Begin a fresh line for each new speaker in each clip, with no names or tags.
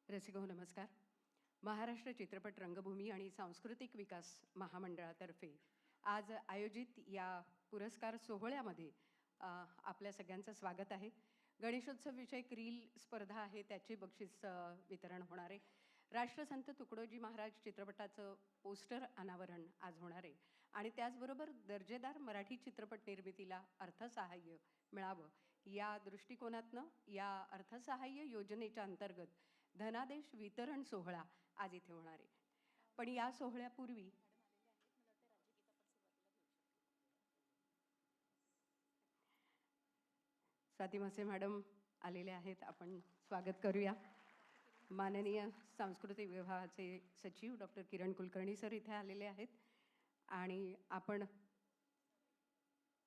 रसिको नमस्कार. महाराष्ट्र चित्रपट रंगभूमी आणि सांस्कृतिक विकास महामंडळातर्फे आज आयोजित या पुरस्कार सोहळ्यामध्ये आपल्या सगळ्यांचं स्वागत आहे. गणेशोत्सव विषयक रील स्पर्धा आहे, त्याचे बक्षीस वितरण होणार आहे. राष्ट्रसंत तुकडोजी महाराज चित्रपटाचं पोस्टर अनावरण आज होणार आहे आणि त्याचबरोबर दर्जेदार मराठी चित्रपट निर्मितीला अर्थसहाय्य मिळावं या दृष्टिकोनातनं या अर्थसहाय्य योजनेच्या अंतर्गत धनादेश वितरण सोहळा आज इथे होणार आहे. पण या सोहळ्यापूर्वी स्वाती मसे मॅडम आलेले आहेत, आपण स्वागत करूया. माननीय सांस्कृतिक विभागाचे सचिव डॉक्टर किरण कुलकर्णी सर इथे आलेले आहेत आणि आपण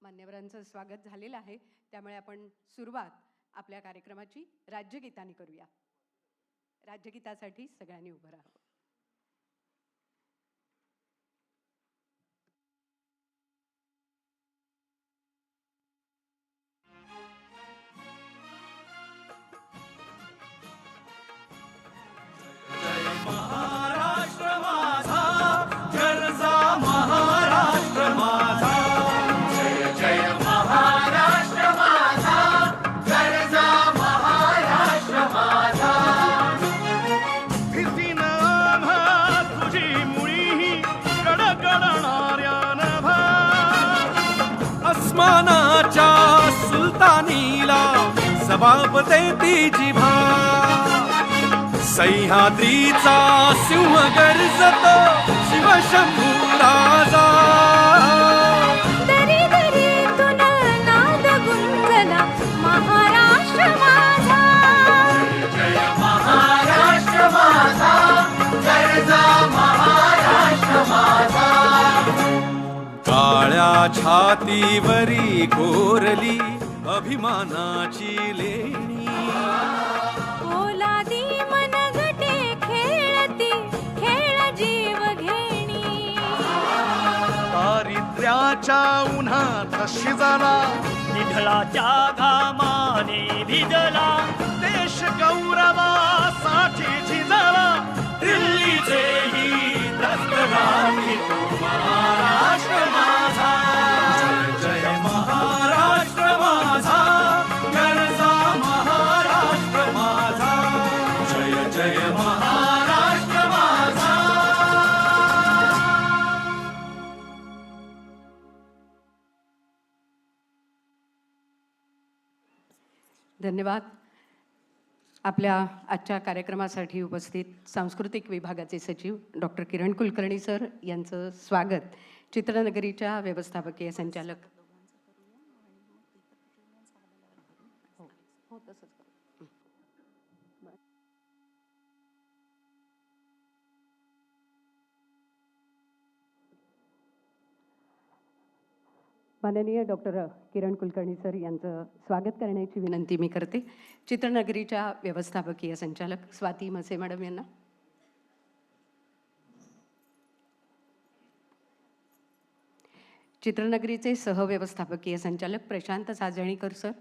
मान्यवरांचं स्वागत झालेलं आहे, त्यामुळे आपण सुरुवात आपल्या कार्यक्रमाची राज्यगीताने करूया. राज्यगीतासाठी सगळ्यांनी उभं राहावं.
महाराष्ट्र माझा गरजा महाराष्ट्र माझा जय जय महाराष्ट्र माझा गरजा महाराष्ट्र माझा भीतीनं आम्हा तुझी मुळी कडकडणाऱ्या नभा अस्मानाच्या सुलतानीला जबाब देती जिभा सह्याद्रीचा सिंह गर्जतो शिवशंभू राजा
दरी दरीतून नाद गुंजला महाराष्ट्र माझा
जय महाराष्ट्र माझा गरजा महाराष्ट्र माझा काळ्या छातीवरी कोरली अभिमानाची लेणी
पोलादी मनगटे खेळती खेळ जीव घेणी
दारिद्र्याच्या उन्हात शिजला
निधळाच्या घामाने भिजला
देश गौरवासाठी झिजला दिल्लीचेही दस्तराखी तो महाराष्ट्र माझा जय जय महाराष्ट्र माझा गरजा महाराष्ट्र माझा जय जय महाराष्ट्र माझा.
धन्यवाद. आपल्या आजच्या कार्यक्रमासाठी उपस्थित सांस्कृतिक विभागाचे सचिव डॉक्टर किरण कुलकर्णी सर यांचं स्वागत. चित्रनगरीच्या व्यवस्थापकीय संचालक माननीय डॉक्टर किरण कुलकर्णी सर यांचं स्वागत करण्याची विनंती मी करते. चित्रनगरीच्या व्यवस्थापकीय संचालक स्वाती मसे मॅडम यांना. चित्रनगरीचे सहव्यवस्थापकीय संचालक प्रशांत साजणीकर सर,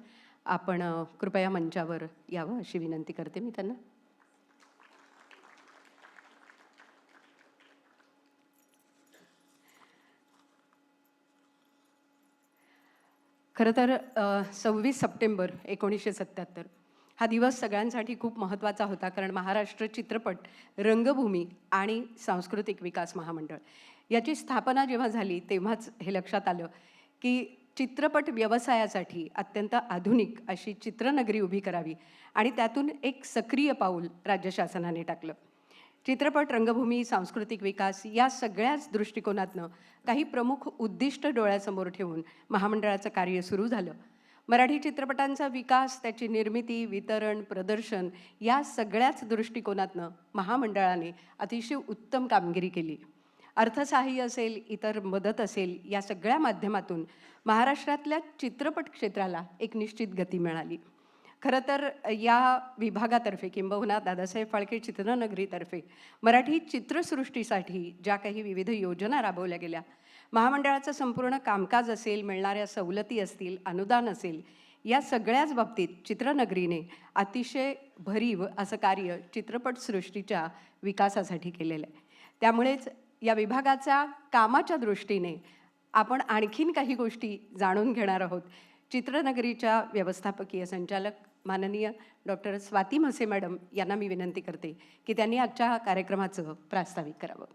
आपण कृपया मंचावर यावं अशी विनंती करते मी त्यांना. खरं तर 26 सप्टेंबर 1977 हा दिवस सगळ्यांसाठी खूप महत्त्वाचा होता, कारण महाराष्ट्र चित्रपट रंगभूमी आणि सांस्कृतिक विकास महामंडळ याची स्थापना जेव्हा झाली तेव्हाच हे लक्षात आलं की चित्रपट व्यवसायासाठी अत्यंत आधुनिक अशी चित्रनगरी उभी करावी आणि त्यातून एक सक्रिय पाऊल राज्य शासनाने टाकलं. चित्रपट रंगभूमी सांस्कृतिक विकास या सगळ्याच दृष्टिकोनातनं काही प्रमुख उद्दिष्ट डोळ्यासमोर ठेवून महामंडळाचं कार्य सुरू झालं. मराठी चित्रपटांचा विकास, त्याची निर्मिती, वितरण, प्रदर्शन या सगळ्याच दृष्टिकोनातनं महामंडळाने अतिशय उत्तम कामगिरी केली. अर्थसहाय्य असेल, इतर मदत असेल, या सगळ्या माध्यमातून महाराष्ट्रातल्या चित्रपट क्षेत्राला एक निश्चित गती मिळाली. खरं तर या विभागातर्फे किंबहुना दादासाहेब फाळके चित्रनगरीतर्फे मराठी चित्रसृष्टीसाठी ज्या काही विविध योजना राबवल्या गेल्या, महामंडळाचं संपूर्ण कामकाज असेल, मिळणाऱ्या सवलती असतील, अनुदान असेल, या सगळ्याच बाबतीत चित्रनगरीने अतिशय भरीव असं कार्य चित्रपटसृष्टीच्या विकासासाठी केलेलं आहे. त्यामुळेच या विभागाच्या कामाच्या दृष्टीने आपण आणखीन काही गोष्टी जाणून घेणार आहोत. चित्रनगरीच्या व्यवस्थापकीय संचालक माननीय डॉक्टर स्वाती म्हसे मॅडम यांना मी विनंती करते की त्यांनी आजच्या कार्यक्रमाचं प्रास्ताविक करावं.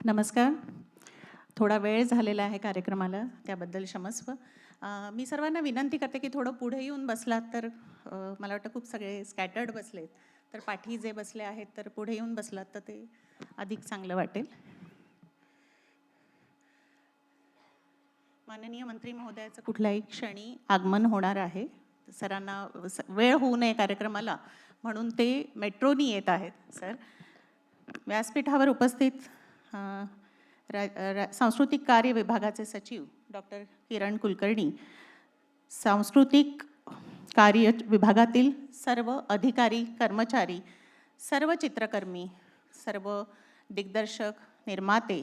नमस्कार. थोडा वेळ झालेला आहे कार्यक्रमाला, त्याबद्दल क्षमस्व. मी सर्वांना विनंती करते की थोडं पुढे येऊन बसलात तर मला वाटतं खूप सगळे स्कॅटर्ड बसलेत, तर पाठी जे बसले आहेत तर पुढे येऊन बसलात तर ते अधिक चांगलं वाटेल. माननीय मंत्री महोदयाचं कुठल्याही क्षणी आगमन होणार आहे. सरांना वेळ होऊ नये कार्यक्रमाला म्हणून ते मेट्रोनी येत आहेत. सर, व्यासपीठावर उपस्थित सांस्कृतिक कार्य विभागाचे सचिव डॉक्टर किरण कुलकर्णी, सांस्कृतिक कार्य विभागातील सर्व अधिकारी कर्मचारी, सर्व चित्रकर्मी, सर्व दिग्दर्शक, निर्माते,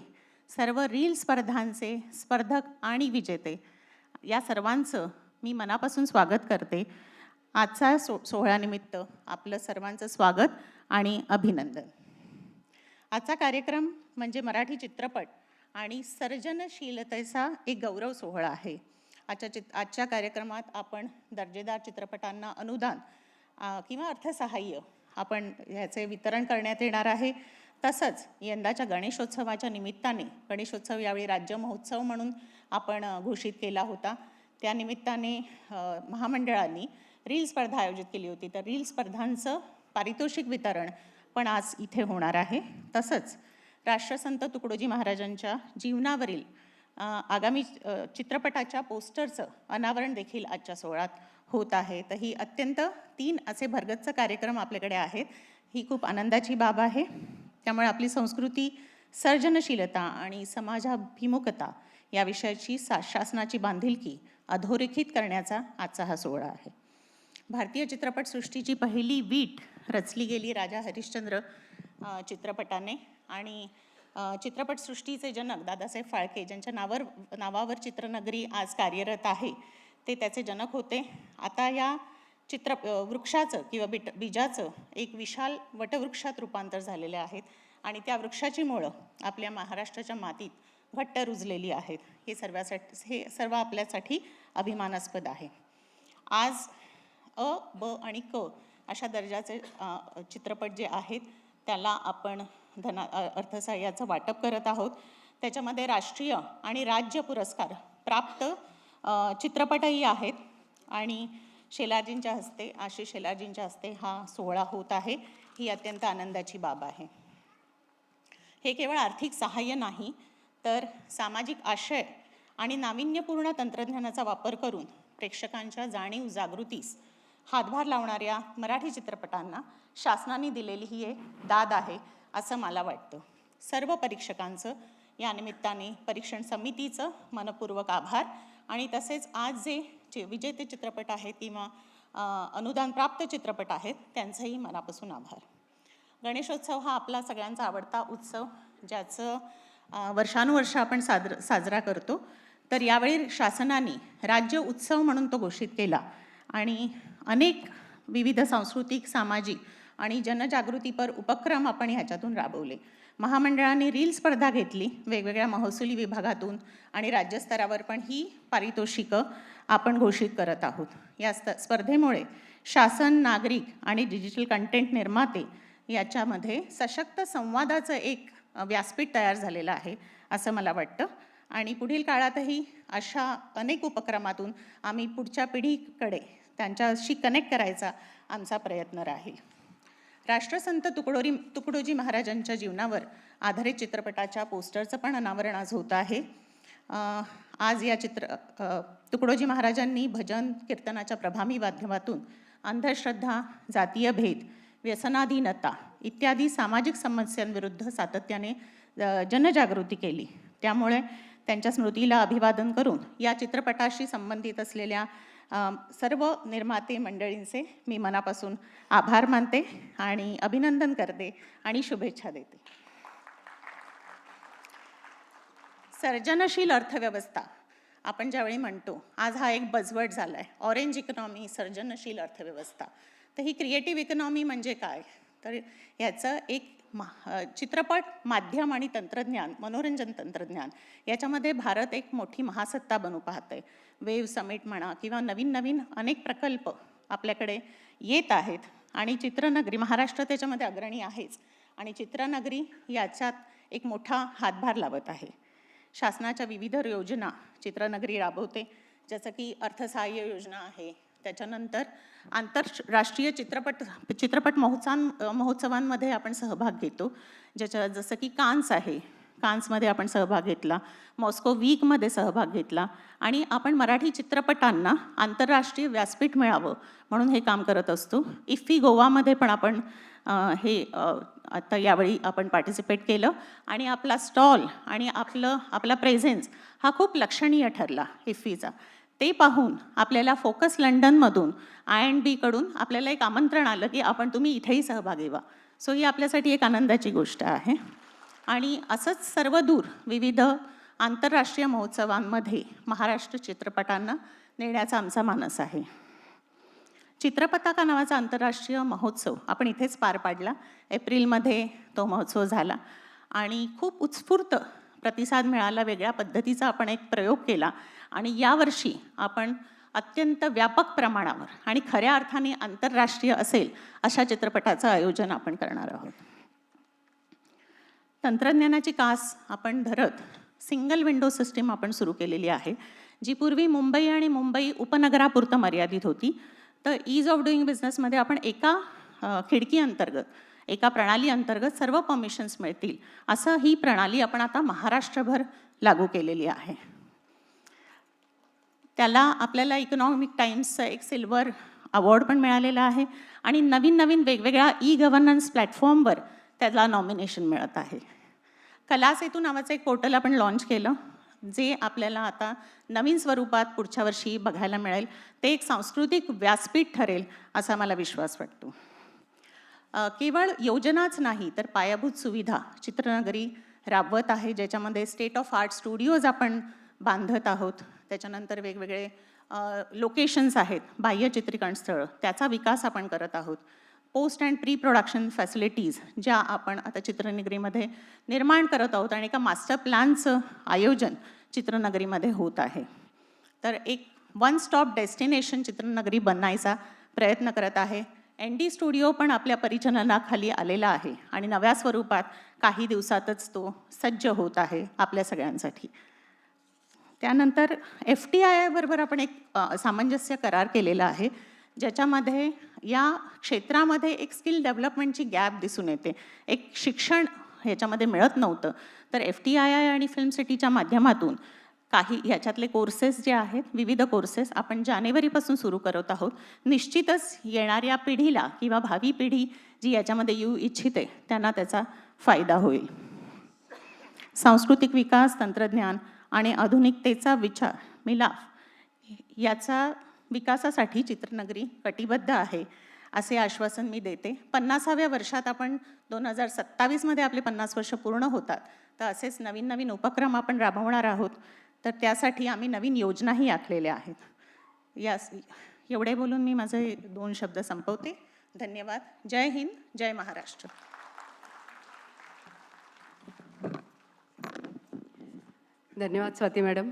सर्व रील स्पर्धांचे स्पर्धक आणि विजेते, या सर्वांचं मी मनापासून स्वागत करते. आजचा सोहळ्यानिमित्त आपलं सर्वांचं स्वागत आणि अभिनंदन. आजचा कार्यक्रम म्हणजे मराठी चित्रपट आणि सर्जनशीलतेचा एक गौरव सोहळा आहे. आजच्या कार्यक्रमात आपण दर्जेदार चित्रपटांना अनुदान किंवा अर्थसहाय्य आपण ह्याचे वितरण करण्यात येणार आहे. तसंच यंदाच्या गणेशोत्सवाच्या निमित्ताने, गणेशोत्सव यावेळी राज्य महोत्सव म्हणून आपण घोषित केला होता, त्यानिमित्ताने महामंडळांनी रील स्पर्धा आयोजित केली होती. तर रील स्पर्धांचं पारितोषिक वितरण पण आज इथे होणार आहे. तसंच राष्ट्रसंत तुकडोजी महाराजांच्या जीवनावरील आगामी चित्रपटाच्या पोस्टरचं अनावरण देखील आजच्या सोहळ्यात होत आहे. तर ही अत्यंत 3 असे भरगच्च कार्यक्रम आपल्याकडे आहेत. ही खूप आनंदाची बाब आहे. त्यामुळे आपली संस्कृती, सर्जनशीलता आणि समाजाभिमुखता या विषयाची शासनाची बांधिलकी अधोरेखित करण्याचा आजचा हा सोहळा आहे. भारतीय चित्रपटसृष्टीची पहिली वीट रचली गेली राजा हरिश्चंद्र चित्रपटाने आणि चित्रपटसृष्टीचे जनक दादासाहेब फाळके, ज्यांच्या नावावर चित्रनगरी आज कार्यरत आहे, ते त्याचे जनक होते. आता या वृक्षाचं किंवा बीजाचं एक विशाल वटवृक्षात रूपांतर झालेले आहेत आणि त्या वृक्षाची मुळं आपल्या महाराष्ट्राच्या मातीत घट्ट रुजलेली आहेत. हे सर्व आपल्यासाठी अभिमानास्पद आहे. आज अ, ब आणि क अशा दर्जाचे चित्रपट जे आहेत त्याला आपण अर्थसहाय्याचं वाटप करत आहोत. त्याच्यामध्ये राष्ट्रीय आणि राज्य पुरस्कार प्राप्त चित्रपटही आहेत आणि आशिष शेलारजींच्या हस्ते हा सोहळा होत आहे. ही अत्यंत आनंदाची बाब आहे. हे केवळ आर्थिक सहाय्य नाही तर सामाजिक आशय आणि नाविन्यपूर्ण तंत्रज्ञानाचा वापर करून प्रेक्षकांच्या जाणीव जागृतीस हातभार लावणाऱ्या मराठी चित्रपटांना शासनाने दिलेली ही एक दाद आहे असं मला वाटतं. सर्व परीक्षकांचं या निमित्ताने परीक्षण समितीचं मनपूर्वक आभार आणि तसेच आज जे विजेते चित्रपट आहेत किंवा अनुदान प्राप्त चित्रपट आहेत त्यांचंही मनापासून आभार. गणेशोत्सव हा आपला सगळ्यांचा आवडता उत्सव, ज्याचं वर्षानुवर्ष आपण साजरा करतो. तर यावेळी शासनाने राज्य उत्सव म्हणून तो घोषित केला आणि अनेक विविध सांस्कृतिक, सामाजिक आणि जनजागृतीपर उपक्रम आपण ह्याच्यातून राबवले. महामंडळाने रील स्पर्धा घेतली वेगवेगळ्या महसुली विभागातून आणि राज्यस्तरावर पण ही पारितोषिकं आपण घोषित करत आहोत. या स्पर्धेमुळे शासन, नागरिक आणि डिजिटल कंटेंट निर्माते याच्यामध्ये सशक्त संवादाचं एक व्यासपीठ तयार झालेलं आहे असं मला वाटतं आणि पुढील काळातही अशा अनेक उपक्रमातून आम्ही पुढच्या पिढीकडे त्यांच्याशी कनेक्ट करायचा आमचा प्रयत्न राहील. राष्ट्रसंत तुकडोजी महाराजांच्या जीवनावर आधारित चित्रपटाच्या पोस्टरचं पण अनावरण आज होत आहे. आज या तुकडोजी महाराजांनी भजन कीर्तनाच्या प्रभावी माध्यमातून अंधश्रद्धा, जातीय भेद, व्यसनाधीनता इत्यादी सामाजिक समस्यांविरुद्ध सातत्याने जनजागृती केली. त्यामुळे त्यांच्या स्मृतीला अभिवादन करून या चित्रपटाशी संबंधित असलेल्या सर्व निर्माते मंडळींचे मी मनापासून आभार मानते आणि अभिनंदन करते आणि शुभेच्छा देते. सर्जनशील अर्थव्यवस्था आपण ज्यावेळी म्हणतो, आज हा एक बजवर्ड झाला आहे, ऑरेंज इकॉनॉमी, सर्जनशील अर्थव्यवस्था. तर ही क्रिएटिव्ह इकॉनॉमी म्हणजे काय? तर याचं एक चित्रपट माध्यम आणि तंत्रज्ञान, मनोरंजन तंत्रज्ञान याच्यामध्ये भारत एक मोठी महासत्ता बनू पाहते. वेव्ह समिट म्हणा किंवा नवीन नवीन अनेक प्रकल्प आपल्याकडे येत आहेत आणि चित्रनगरी, महाराष्ट्र त्याच्यामध्ये अग्रणी आहेच आणि चित्रनगरी याच्यात एक मोठा हातभार लावत आहे. शासनाच्या विविध योजना चित्रनगरी राबवते, जसं की अर्थसहाय्य योजना आहे. त्याच्यानंतर आंतरराष्ट्रीय चित्रपट महोत्सवांमध्ये आपण सहभाग घेतो, जसं की कान्स आहे, कान्समध्ये आपण सहभाग घेतला, मॉस्को वीकमध्ये सहभाग घेतला आणि आपण मराठी चित्रपटांना आंतरराष्ट्रीय व्यासपीठ मिळावं म्हणून हे काम करत असतो. इफ्फी गोवामध्ये पण आपण आता यावेळी आपण पार्टिसिपेट केलं आणि आपला स्टॉल आणि आपला प्रेझेन्स हा खूप लक्षणीय ठरला इफ्फीचा. ते पाहून आपल्याला फोकस लंडनमधून INB कडून आपल्याला एक आमंत्रण आलं की तुम्ही इथेही सहभागी व्हा. सो ही आपल्यासाठी एक आनंदाची गोष्ट आहे. आणि असंच सर्वदूर विविध आंतरराष्ट्रीय महोत्सवांमध्ये महाराष्ट्र चित्रपटांना नेण्याचा आमचा मानस आहे. चित्रपताका नावाचा आंतरराष्ट्रीय महोत्सव आपण इथेच पार पाडला. एप्रिलमध्ये तो महोत्सव झाला आणि खूप उत्स्फूर्त प्रतिसाद मिळाला. वेगळ्या पद्धतीचा आपण एक प्रयोग केला आणि यावर्षी आपण अत्यंत व्यापक प्रमाणावर आणि खऱ्या अर्थाने आंतरराष्ट्रीय असेल अशा चित्रपटाचं आयोजन आपण करणार आहोत. तंत्रज्ञानाची कास आपण धरत सिंगल विंडो सिस्टीम आपण सुरू केलेली आहे, जी पूर्वी मुंबई आणि मुंबई उपनगरापुरतं मर्यादित होती. तर ईज ऑफ डुईंग बिझनेसमध्ये आपण एका खिडकी अंतर्गत, एका प्रणाली अंतर्गत सर्व परमिशन्स मिळतील असं ही प्रणाली आपण आता महाराष्ट्रभर लागू केलेली आहे. त्याला आपल्याला इकॉनॉमिक टाइम्सचं एक सिल्वर अवॉर्ड पण मिळालेला आहे आणि नवीन नवीन वेगवेगळ्या गव्हर्नन्स प्लॅटफॉर्मवर त्याला नॉमिनेशन मिळत आहे. कलासेतू नावाचं एक पोर्टल आपण लॉन्च केलं, जे आपल्याला आता नवीन स्वरूपात पुढच्या वर्षी बघायला मिळेल. ते एक सांस्कृतिक व्यासपीठ ठरेल असा मला विश्वास वाटतो. केवळ योजनाच नाही तर पायाभूत सुविधा चित्रनगरी राबवत आहे, ज्याच्यामध्ये स्टेट ऑफ आर्ट स्टुडिओज आपण बांधत आहोत. त्याच्यानंतर वेगवेगळे लोकेशन्स आहेत, बाह्य चित्रीकरण स्थळं, त्याचा विकास आपण करत आहोत. Post and pre production facilities ज्या आपण आता चित्रनगरीमध्ये निर्माण करत आहोत आणि एका मास्टर प्लॅनचं आयोजन चित्रनगरीमध्ये होत आहे. तर एक वन स्टॉप डेस्टिनेशन चित्रनगरी बनायचा प्रयत्न करत आहे. ND स्टुडिओ पण आपल्या परिचालनाखाली आलेला आहे आणि नव्या स्वरूपात काही दिवसातच तो सज्ज होत आहे आपल्या सगळ्यांसाठी. त्यानंतर FTII बरोबर आपण एक सामंजस्य करार केलेला आहे, ज्याच्यामध्ये या क्षेत्रामध्ये एक स्किल डेव्हलपमेंटची गॅप दिसून येते. एक शिक्षण ह्याच्यामध्ये मिळत नव्हतं. तर FTII आणि फिल्म सिटीच्या माध्यमातून काही ह्याच्यातले कोर्सेस जे आहेत, विविध कोर्सेस आपण जानेवारीपासून सुरू करत आहोत. निश्चितच येणाऱ्या पिढीला किंवा भावी पिढी जी याच्यामध्ये येऊ इच्छिते त्यांना त्याचा फायदा होईल. सांस्कृतिक विकास, तंत्रज्ञान आणि आधुनिकतेचा मिलाफ याचा विकासासाठी चित्रनगरी कटिबद्ध आहे असे आश्वासन मी देते. 50व्या वर्षात आपण 2027मध्ये आपले 50 वर्ष पूर्ण होतात. तर असेच नवीन नवीन उपक्रम आपण राबवणार आहोत. तर त्यासाठी आम्ही नवीन योजनाही आखलेल्या आहेत. एवढे बोलून मी माझे 2 शब्द संपवते. धन्यवाद. जय हिंद, जय महाराष्ट्र.
धन्यवाद स्वाती मॅडम.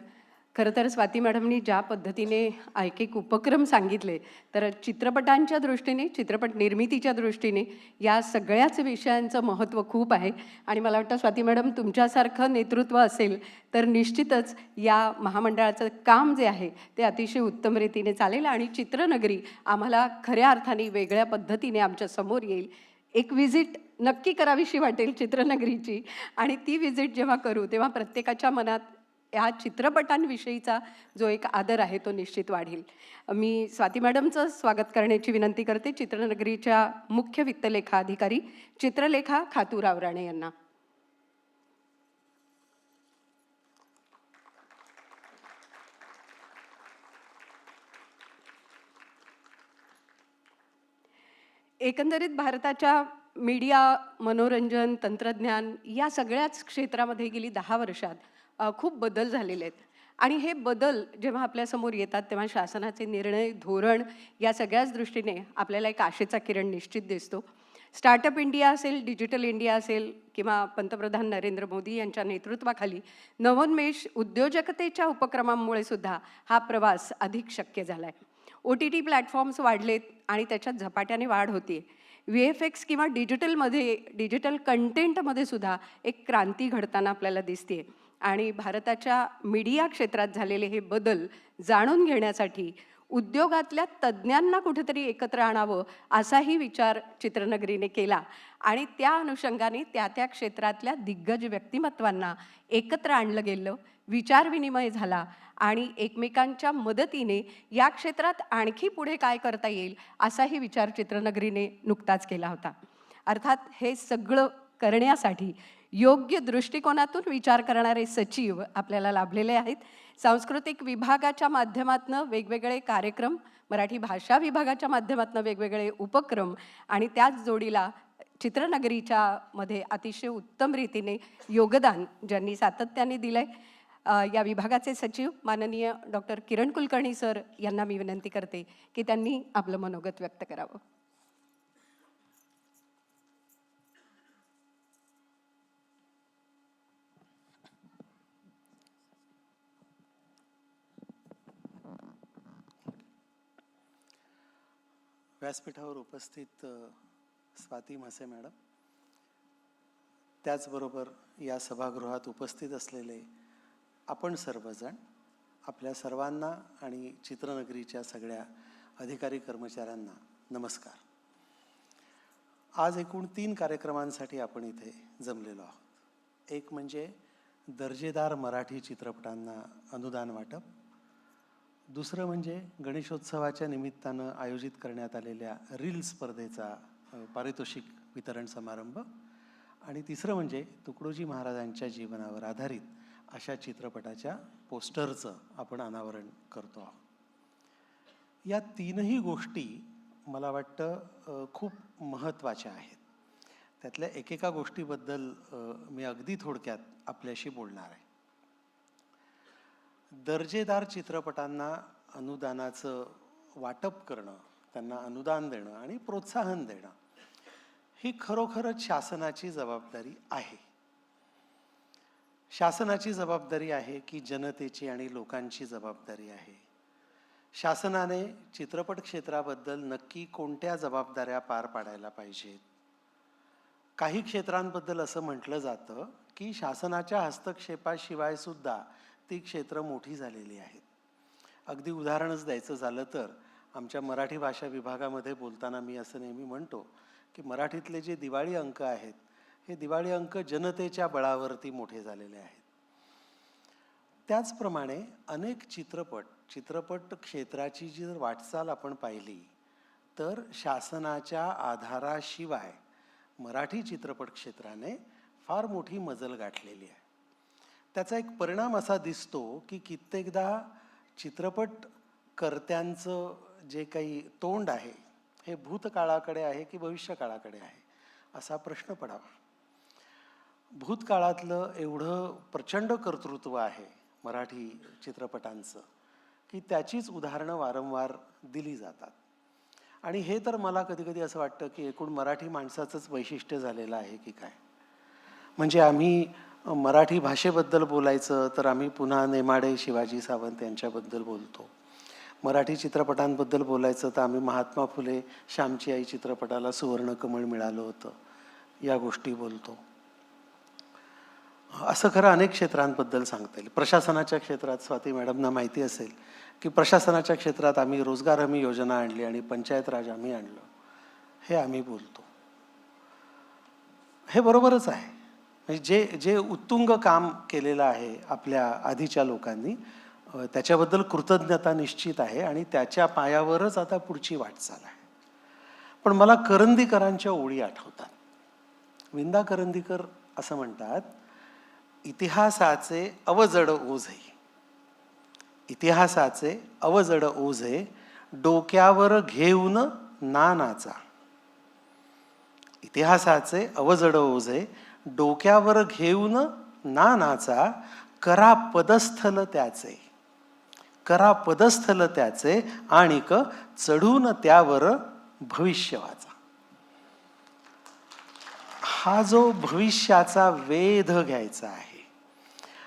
खरं तर स्वाती मॅडमनी ज्या पद्धतीने एक उपक्रम सांगितले, तर चित्रपटांच्या दृष्टीने, चित्रपट निर्मितीच्या दृष्टीने या सगळ्याच विषयांचं महत्त्व खूप आहे. आणि मला वाटतं स्वाती मॅडम तुमच्यासारखं नेतृत्व असेल तर निश्चितच या महामंडळाचं काम जे आहे ते अतिशय उत्तम रीतीने चालेल आणि चित्रनगरी आम्हाला खऱ्या अर्थाने वेगळ्या पद्धतीने आमच्या समोर येईल. एक व्हिजिट नक्की करावीशी वाटेल चित्रनगरीची आणि ती व्हिजिट जेव्हा करू तेव्हा प्रत्येकाच्या मनात ह्या चित्रपटांविषयीचा जो एक आदर आहे तो निश्चित वाढेल. मी स्वाती मॅडमचं स्वागत करण्याची विनंती करते चित्रनगरीच्या मुख्य वित्तलेखा अधिकारी चित्रलेखा खातू रावराणे यांना. एकंदरीत भारताच्या मीडिया, मनोरंजन, तंत्रज्ञान या सगळ्याच क्षेत्रामध्ये गेली 10 वर्षात खूप बदल झालेले आहेत. आणि हे बदल जेव्हा आपल्यासमोर येतात तेव्हा शासनाचे निर्णय, धोरण या सगळ्याच दृष्टीने आपल्याला एक आशेचा किरण निश्चित दिसतो. स्टार्टअप इंडिया असेल, डिजिटल इंडिया असेल किंवा पंतप्रधान नरेंद्र मोदी यांच्या नेतृत्वाखाली नवोन्मेष उद्योजकतेच्या उपक्रमांमुळे सुद्धा हा प्रवास अधिक शक्य झाला आहे. OTT प्लॅटफॉर्म्स वाढलेत आणि त्याच्यात झपाट्याने वाढ होते. VFX किंवा डिजिटल कंटेंटमध्ये सुद्धा एक क्रांती घडताना आपल्याला दिसते. आणि भारताच्या मीडिया क्षेत्रात झालेले हे बदल जाणून घेण्यासाठी उद्योगातल्या तज्ज्ञांना कुठेतरी एकत्र आणावं असाही विचार चित्रनगरीने केला. आणि त्या अनुषंगाने त्या त्या क्षेत्रातल्या दिग्गज व्यक्तिमत्वांना एकत्र आणलं गेलं, विचारविनिमय झाला आणि एकमेकांच्या मदतीने या क्षेत्रात आणखी पुढे काय करता येईल असाही विचार चित्रनगरीने नुकताच केला होता. अर्थात हे सगळं करण्यासाठी योग्य दृष्टिकोनातून विचार करणारे सचिव आपल्याला लाभलेले आहेत. सांस्कृतिक विभागाच्या माध्यमातून वेगवेगळे कार्यक्रम, मराठी भाषा विभागाच्या माध्यमातून वेगवेगळे उपक्रम आणि त्याच जोडीला चित्रनगरीच्या मध्ये अतिशय उत्तम रीतीने योगदान ज्यांनी सातत्याने दिलंय, या विभागाचे सचिव माननीय डॉक्टर किरण कुलकर्णी सर यांना मी विनंती करते की त्यांनी आपलं मनोगत व्यक्त करावं.
व्यासपीठावर उपस्थित स्वाती म्हसे मॅडम, त्याचबरोबर या सभागृहात उपस्थित असलेले आपण सर्वजण, आपल्या सर्वांना आणि चित्रनगरीच्या सगळ्या अधिकारी कर्मचाऱ्यांना नमस्कार. आज एकूण 3 कार्यक्रमांसाठी आपण इथे जमलेलो आहोत. एक म्हणजे दर्जेदार मराठी चित्रपटांना अनुदान वाटप, दुसरं म्हणजे गणेशोत्सवाच्या निमित्तानं आयोजित करण्यात आलेल्या रील स्पर्धेचा पारितोषिक वितरण समारंभ, आणि तिसरं म्हणजे तुकडोजी महाराजांच्या जीवनावर आधारित अशा चित्रपटाच्या पोस्टरचं आपण अनावरण करतो आहोत. या 3ही गोष्टी मला वाटतं खूप महत्त्वाच्या आहेत. त्यातल्या एकेका गोष्टीबद्दल मी अगदी थोडक्यात आपल्याशी बोलणार आहे. दर्जेदार चित्रपटांना अनुदानाचं वाटप करणं, त्यांना अनुदान देणं आणि प्रोत्साहन देणं ही खरोखरच शासनाची जबाबदारी आहे. शासनाची जबाबदारी आहे की जनतेची आणि लोकांची जबाबदारी आहे. शासनाने चित्रपट क्षेत्राबद्दल नक्की कोणत्या जबाबदाऱ्या पार पाडायला पाहिजेत. काही क्षेत्रांबद्दल असं म्हटलं जातं की शासनाच्या हस्तक्षेपाशिवाय सुद्धा ती क्षेत्र मोठी झालेली आहेत. अगदी उदाहरणच द्यायचं झालं तर आमच्या मराठी भाषा विभागामध्ये बोलताना मी असं नेहमी म्हणतो की मराठीतले जे दिवाळी अंक आहेत हे दिवाळी अंक जनतेच्या बळावरती मोठे झालेले आहेत. त्याचप्रमाणे अनेक चित्रपट क्षेत्राची जर वाटचाल आपण पाहिली तर शासनाच्या आधाराशिवाय मराठी चित्रपट क्षेत्राने फार मोठी मजल गाठलेली आहे. त्याचा एक परिणाम असा दिसतो की कित्येकदा चित्रपट कर्त्यांचं जे काही तोंड आहे हे भूतकाळाकडे आहे की भविष्यकाळाकडे आहे असा प्रश्न पडावा. भूतकाळातलं एवढं प्रचंड कर्तृत्व आहे मराठी चित्रपटांचं की त्याचीच उदाहरणं वारंवार दिली जातात. आणि हे तर मला कधी कधी असं वाटतं की एकूण मराठी माणसाचंच वैशिष्ट्य झालेलं आहे की काय. म्हणजे आम्ही मराठी भाषेबद्दल बोलायचं तर आम्ही पुन्हा नेमाडे, शिवाजी सावंत यांच्याबद्दल बोलतो. मराठी चित्रपटांबद्दल बोलायचं तर आम्ही महात्मा फुले, श्यामची आई चित्रपटाला सुवर्णकमळ मिळालं होतं या गोष्टी बोलतो. असं खरं अनेक क्षेत्रांबद्दल सांगता येईल. प्रशासनाच्या क्षेत्रात स्वाती मॅडमना माहिती असेल की प्रशासनाच्या क्षेत्रात आम्ही रोजगार हमी योजना आणली आणि पंचायत राज आम्ही आणलं, हे आम्ही बोलतो. हे बरोबरच आहे. म्हणजे जे उत्तुंग काम केलेलं आहे आपल्या आधीच्या लोकांनी त्याच्याबद्दल कृतज्ञता निश्चित आहे आणि त्याच्या पायावरच आता पुढची वाटचाल आहे. पण मला करंदीकरांच्या ओळी आठवतात. विंदा करंदीकर असं म्हणतात, इतिहासाचे अवजड ओझे, इतिहासाचे अवजड ओझे डोक्यावर घेऊन नानाचा, इतिहासाचे अवजड ओझे डोक्यावर घेऊन नाचा करा पदस्थल त्याचे, करा पदस्थल त्याचे आणिक चढून त्यावर भविष्य वाचा. हा जो भविष्याचा वेध घ्यायचा आहे,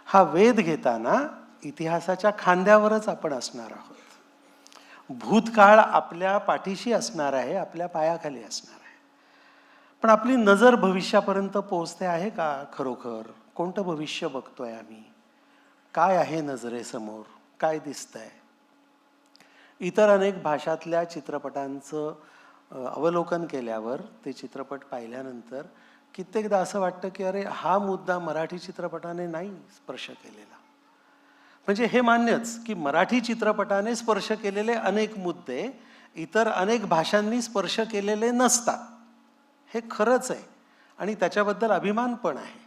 हा वेध घेताना इतिहासाच्या खांद्यावरच आपण असणार आहोत. भूतकाळ आपल्या पाठीशी असणार आहे, आपल्या पायाखाली असणार आहे. पण आपली नजर भविष्यापर्यंत पोहोचते आहे का खरोखर? कोणतं भविष्य बघतोय आम्ही? काय आहे नजरेसमोर? काय दिसतंय? इतर अनेक भाषातल्या चित्रपटांचं अवलोकन केल्यावर, ते चित्रपट पाहिल्यानंतर कित्येकदा असं वाटतं की अरे, हा मुद्दा मराठी चित्रपटाने नाही स्पर्श केलेला. म्हणजे हे मान्यच की मराठी चित्रपटाने स्पर्श केलेले अनेक मुद्दे इतर अनेक भाषांनी स्पर्श केलेले नसतात. हे खरंच आहे आणि त्याच्याबद्दल अभिमान पण आहे.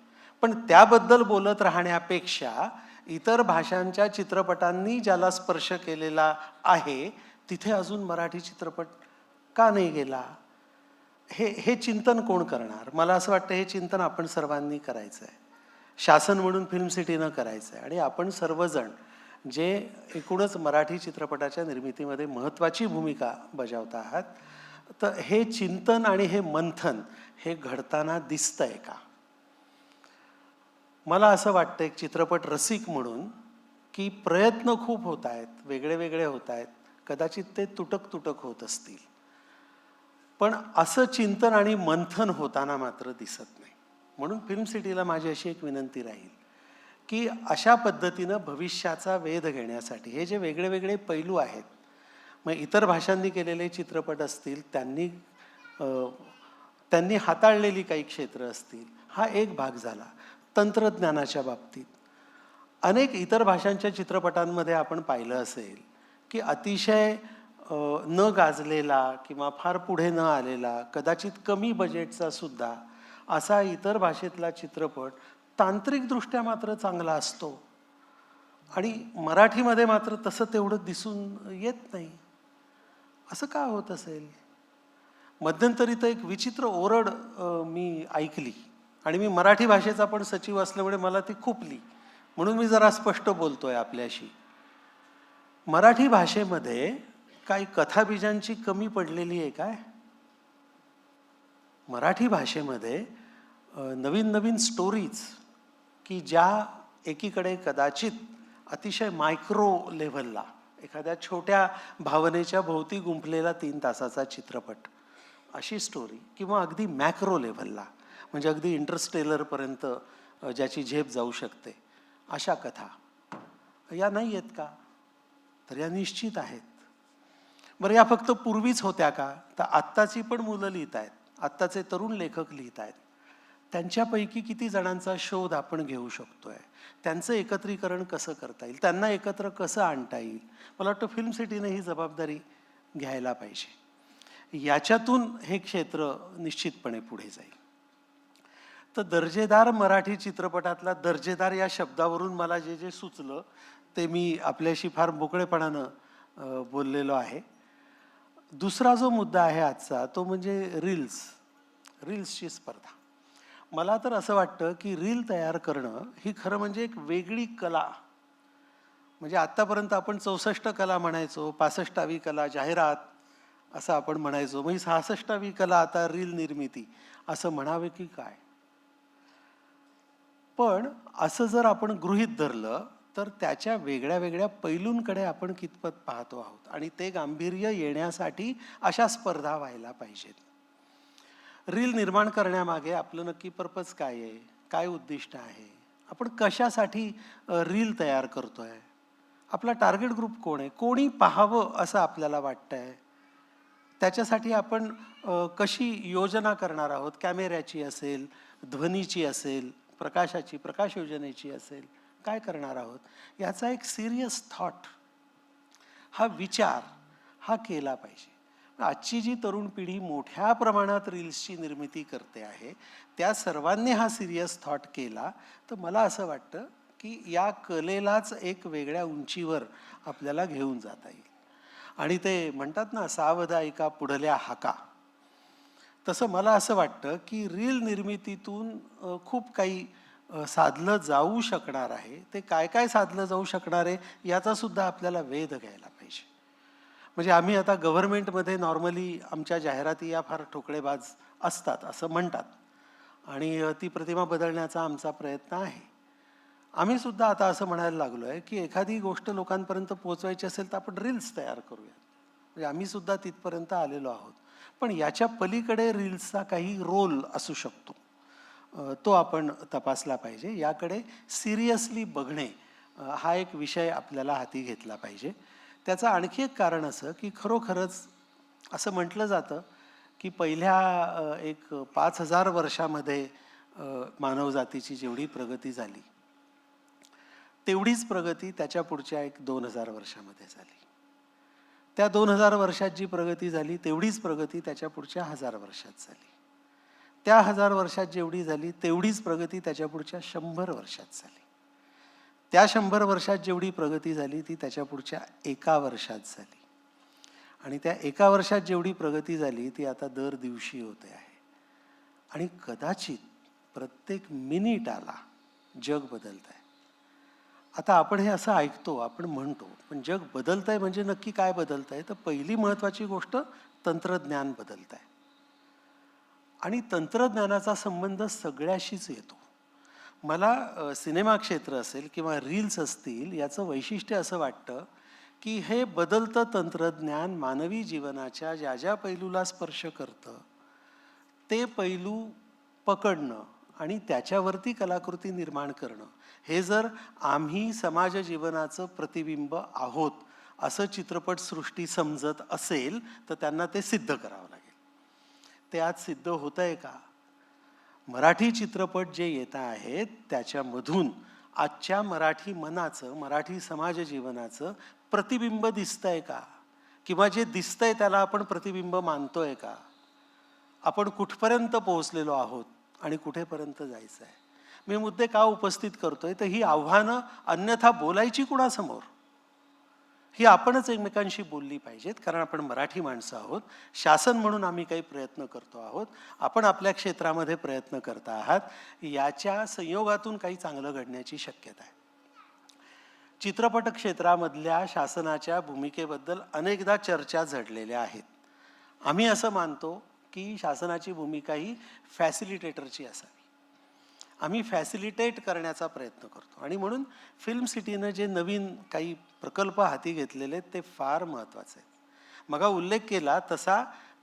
पण त्याबद्दल बोलत राहण्यापेक्षा इतर भाषांच्या चित्रपटांनी ज्याला स्पर्श केलेला आहे तिथे अजून मराठी चित्रपट का नाही गेला, हे चिंतन कोण करणार? मला असं वाटतं हे चिंतन आपण सर्वांनी करायचं आहे. शासन म्हणून फिल्म सिटीनं करायचं आहे. आणि आपण सर्वजण जे एकूणच मराठी चित्रपटाच्या निर्मितीमध्ये महत्त्वाची भूमिका बजावत आहात, तर हे चिंतन आणि हे मंथन हे घडताना दिसतंय का? मला असं वाटतं एक चित्रपट रसिक म्हणून की प्रयत्न खूप होत आहेत, वेगळे वेगळे होत आहेत, कदाचित ते तुटक तुटक होत असतील, पण असं चिंतन आणि मंथन होताना मात्र दिसत नाही. म्हणून फिल्म सिटीला माझी अशी एक विनंती राहील की अशा पद्धतीनं भविष्याचा वेध घेण्यासाठी हे जे वेगळे वेगळे पैलू आहेत, मग इतर भाषांनी केलेले चित्रपट असतील, त्यांनी हाताळलेली काही क्षेत्र असतील, हा एक भाग झाला. तंत्रज्ञानाच्या बाबतीत अनेक इतर भाषांच्या चित्रपटांमध्ये आपण पाहिलं असेल की अतिशय न गाजलेला किंवा फार पुढे न आलेला, कदाचित कमी बजेटचा सुद्धा असा इतर भाषेतला चित्रपट तांत्रिकदृष्ट्या मात्र चांगला असतो आणि मराठीमध्ये मात्र तसं तेवढं दिसून येत नाही. असं का होत असेल? मध्यंतरी तर एक विचित्र ओरड मी ऐकली आणि मी मराठी भाषेचा पण सचिव असल्यामुळे मला ती खुपली, म्हणून मी जरा स्पष्ट बोलतोय आपल्याशी. मराठी भाषेमध्ये काही कथाबीजांची कमी पडलेली आहे काय? मराठी भाषेमध्ये नवीन नवीन स्टोरीज की ज्या एकीकडे कदाचित अतिशय मायक्रो लेव्हलला एखाद्या छोट्या भावनेच्या भोवती गुंफलेला 3 तासाचा चित्रपट, अशी स्टोरी, किंवा अगदी मॅक्रो लेव्हलला म्हणजे अगदी इंटरस्टेलरपर्यंत ज्याची झेप जाऊ शकते, अशा कथा या नाही आहेत का? तर या निश्चित आहेत. बरं, या फक्त पूर्वीच होत्या का? तर आत्ताची पण मुलं लिहित आहेत, आत्ताचे तरुण लेखक लिहित आहेत. त्यांच्यापैकी किती जणांचा शोध आपण घेऊ शकतोय? त्यांचं एकत्रीकरण कसं करता येईल? त्यांना एकत्र कसं आणता येईल? मला वाटतं फिल्म सिटीने ही जबाबदारी घ्यायला पाहिजे. याच्यातून हे क्षेत्र निश्चितपणे पुढे जाईल. तर दर्जेदार मराठी चित्रपटातला दर्जेदार या शब्दावरून मला जे जे सुचलं ते मी आपल्याशी फार मोकळेपणानं बोललेलो आहे. दुसरा जो मुद्दा आहे आजचा तो म्हणजे रील्सची स्पर्धा. मला तर असं वाटतं की रील तयार करणं ही खरं म्हणजे एक वेगळी कला. म्हणजे आत्तापर्यंत आपण 64 कला म्हणायचो, 65वी कला जाहिरात असं आपण म्हणायचो, म्हणजे 66वी कला आता रील निर्मिती असं म्हणावे की काय? पण असं जर आपण गृहीत धरलं तर त्याच्या वेगळ्या वेगळ्या पैलूंकडे आपण कितपत पाहतो आहोत आणि ते गांभीर्य येण्यासाठी अशा स्पर्धा व्हायला पाहिजेत. रील निर्माण करण्यामागे आपलं नक्की पर्पज काय आहे? काय उद्दिष्ट आहे? आपण कशासाठी रील तयार करतोय? आपला टार्गेट ग्रुप कोण आहे? कोणी पाहावं असं आपल्याला वाटतंय? त्याच्यासाठी आपण कशी योजना करणार आहोत? कॅमेऱ्याची असेल, ध्वनीची असेल, प्रकाशाची, प्रकाश योजनेची असेल, काय करणार आहोत? याचा एक सिरियस थॉट, हा विचार हा केला पाहिजे. आजची जी तरुण पिढी मोठ्या प्रमाणात रील्सची निर्मिती करते आहे, त्या सर्वांनी हा सिरियस थॉट केला तर मला असं वाटतं की या कलेलाच एक वेगळ्या उंचीवर आपल्याला घेऊन जाता येईल. आणि ते म्हणतात ना, सावध ऐका पुढल्या हाका. तसं मला असं वाटतं की रील निर्मितीतून खूप काही साधलं जाऊ शकणार आहे. ते काय काय साधलं जाऊ शकणार आहे याचा सुद्धा आपल्याला वेध घ्यायला पाहिजे. म्हणजे आम्ही आता गव्हर्नमेंटमध्ये नॉर्मली आमच्या जाहिराती या फार ठोकळेबाज असतात असं म्हणतात आणि ती प्रतिमा बदलण्याचा आमचा प्रयत्न आहे. आम्ही सुद्धा आता असं म्हणायला लागलो आहे की एखादी गोष्ट लोकांपर्यंत पोहोचवायची असेल तर आपण रील्स तयार करूया. म्हणजे आम्ही सुद्धा तिथपर्यंत आलेलो आहोत. पण याच्या पलीकडे रील्सचा काही रोल असू शकतो, तो आपण तपासला पाहिजे. याकडे सिरियसली बघणे हा एक विषय आपल्याला हाती घेतला पाहिजे. त्याचं आणखी एक कारण असं की खरोखरच असं म्हटलं जातं की पहिल्या एक 5,000 वर्षामध्ये मानवजातीची जेवढी प्रगती झाली तेवढीच प्रगती त्याच्या पुढच्या एक 2,000 वर्षामध्ये झाली. त्या 2,000 वर्षात जी प्रगती झाली तेवढीच प्रगती त्याच्या पुढच्या 1,000 वर्षात झाली. त्या 1,000 वर्षात जेवढी झाली तेवढीच प्रगती त्याच्या पुढच्या 100 वर्षात झाली. त्या 100 वर्षात जेवढी प्रगती झाली ती त्याच्या पुढच्या 1 वर्षात झाली. आणि त्या 1 वर्षात जेवढी प्रगती झाली ती आता दर दिवशी होते आहे. आणि कदाचित प्रत्येक मिनिटाला जग बदलत आहे. आता आपण हे असं ऐकतो, आपण म्हणतो, पण जग बदलतंय म्हणजे नक्की काय बदलतंय? तर पहिली महत्त्वाची गोष्ट तंत्रज्ञान बदलत आहे. आणि तंत्रज्ञानाचा संबंध सगळ्याशीच येतो. मला सिनेमा क्षेत्र असेल किंवा रील्स असतील याचं वैशिष्ट्य असं वाटतं की हे बदलतं तंत्रज्ञान मानवी जीवनाच्या ज्या ज्या पैलूला स्पर्श करतं ते पैलू पकडणं आणि त्याच्यावरती कलाकृती निर्माण करणं, हे जर आम्ही समाज जीवनाचं प्रतिबिंब आहोत असं चित्रपटसृष्टी समजत असेल तर त्यांना ते सिद्ध करावं लागेल. ते आज सिद्ध होतंय का? मराठी चित्रपट जे येत आहेत त्याच्यामधून आजच्या मराठी मनाचं, मराठी समाज जीवनाचं प्रतिबिंब दिसतंय का? किंवा जे दिसतंय त्याला आपण प्रतिबिंब मानतोय का? आपण कुठपर्यंत पोहोचलेलो आहोत आणि कुठेपर्यंत जायचं आहे? मी मुद्दे का उपस्थित करतोय तर ही आव्हानं अन्यथा बोलायची कुणासमोर? ही आपणच एकमेकांशी बोलली पाहिजेत, कारण आपण मराठी माणसं आहोत. शासन म्हणून आम्ही काही प्रयत्न करतो आहोत, आपण आपल्या क्षेत्रामध्ये प्रयत्न करता आहात. याच्या संयोगातून काही चांगलं घडण्याची शक्यता आहे. चित्रपट क्षेत्रामधल्या शासनाच्या भूमिकेबद्दल अनेकदा चर्चा झडलेल्या आहेत. आम्ही असं मानतो की शासनाची भूमिका ही फॅसिलिटेटरची असावी. आम्ही फॅसिलिटेट करण्याचा प्रयत्न करतो आणि म्हणून फिल्म सिटीनं जे नवीन काही प्रकल्प हाती घेतलेले आहेत ते फार महत्त्वाचे आहेत. मग उल्लेख केला तसा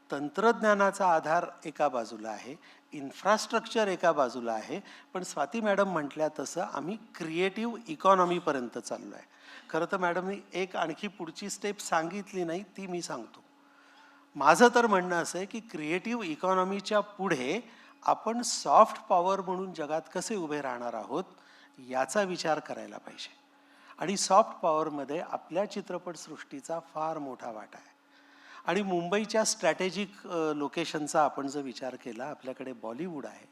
तंत्रज्ञानाचा आधार एका बाजूला आहे, इन्फ्रास्ट्रक्चर एका बाजूला आहे, पण स्वाती मॅडम म्हटल्या तसं आम्ही क्रिएटिव्ह इकॉनॉमीपर्यंत चाललो आहे. खरं तर मॅडमनी एक आणखी पुढची स्टेप सांगितली नाही, ती मी सांगतो. माझं तर म्हणणं असं आहे की क्रिएटिव्ह इकॉनॉमीच्या पुढे आपण सॉफ्ट पॉवर म्हणून जगात कसे उभे राहणार आहोत याचा विचार करायला पाहिजे. आणि सॉफ्ट पॉवरमध्ये आपल्या चित्रपटसृष्टीचा फार मोठा वाटा आहे. आणि मुंबईच्या स्ट्रॅटेजिक लोकेशनचा आपण जर विचार केला, आपल्याकडे बॉलिवूड आहे,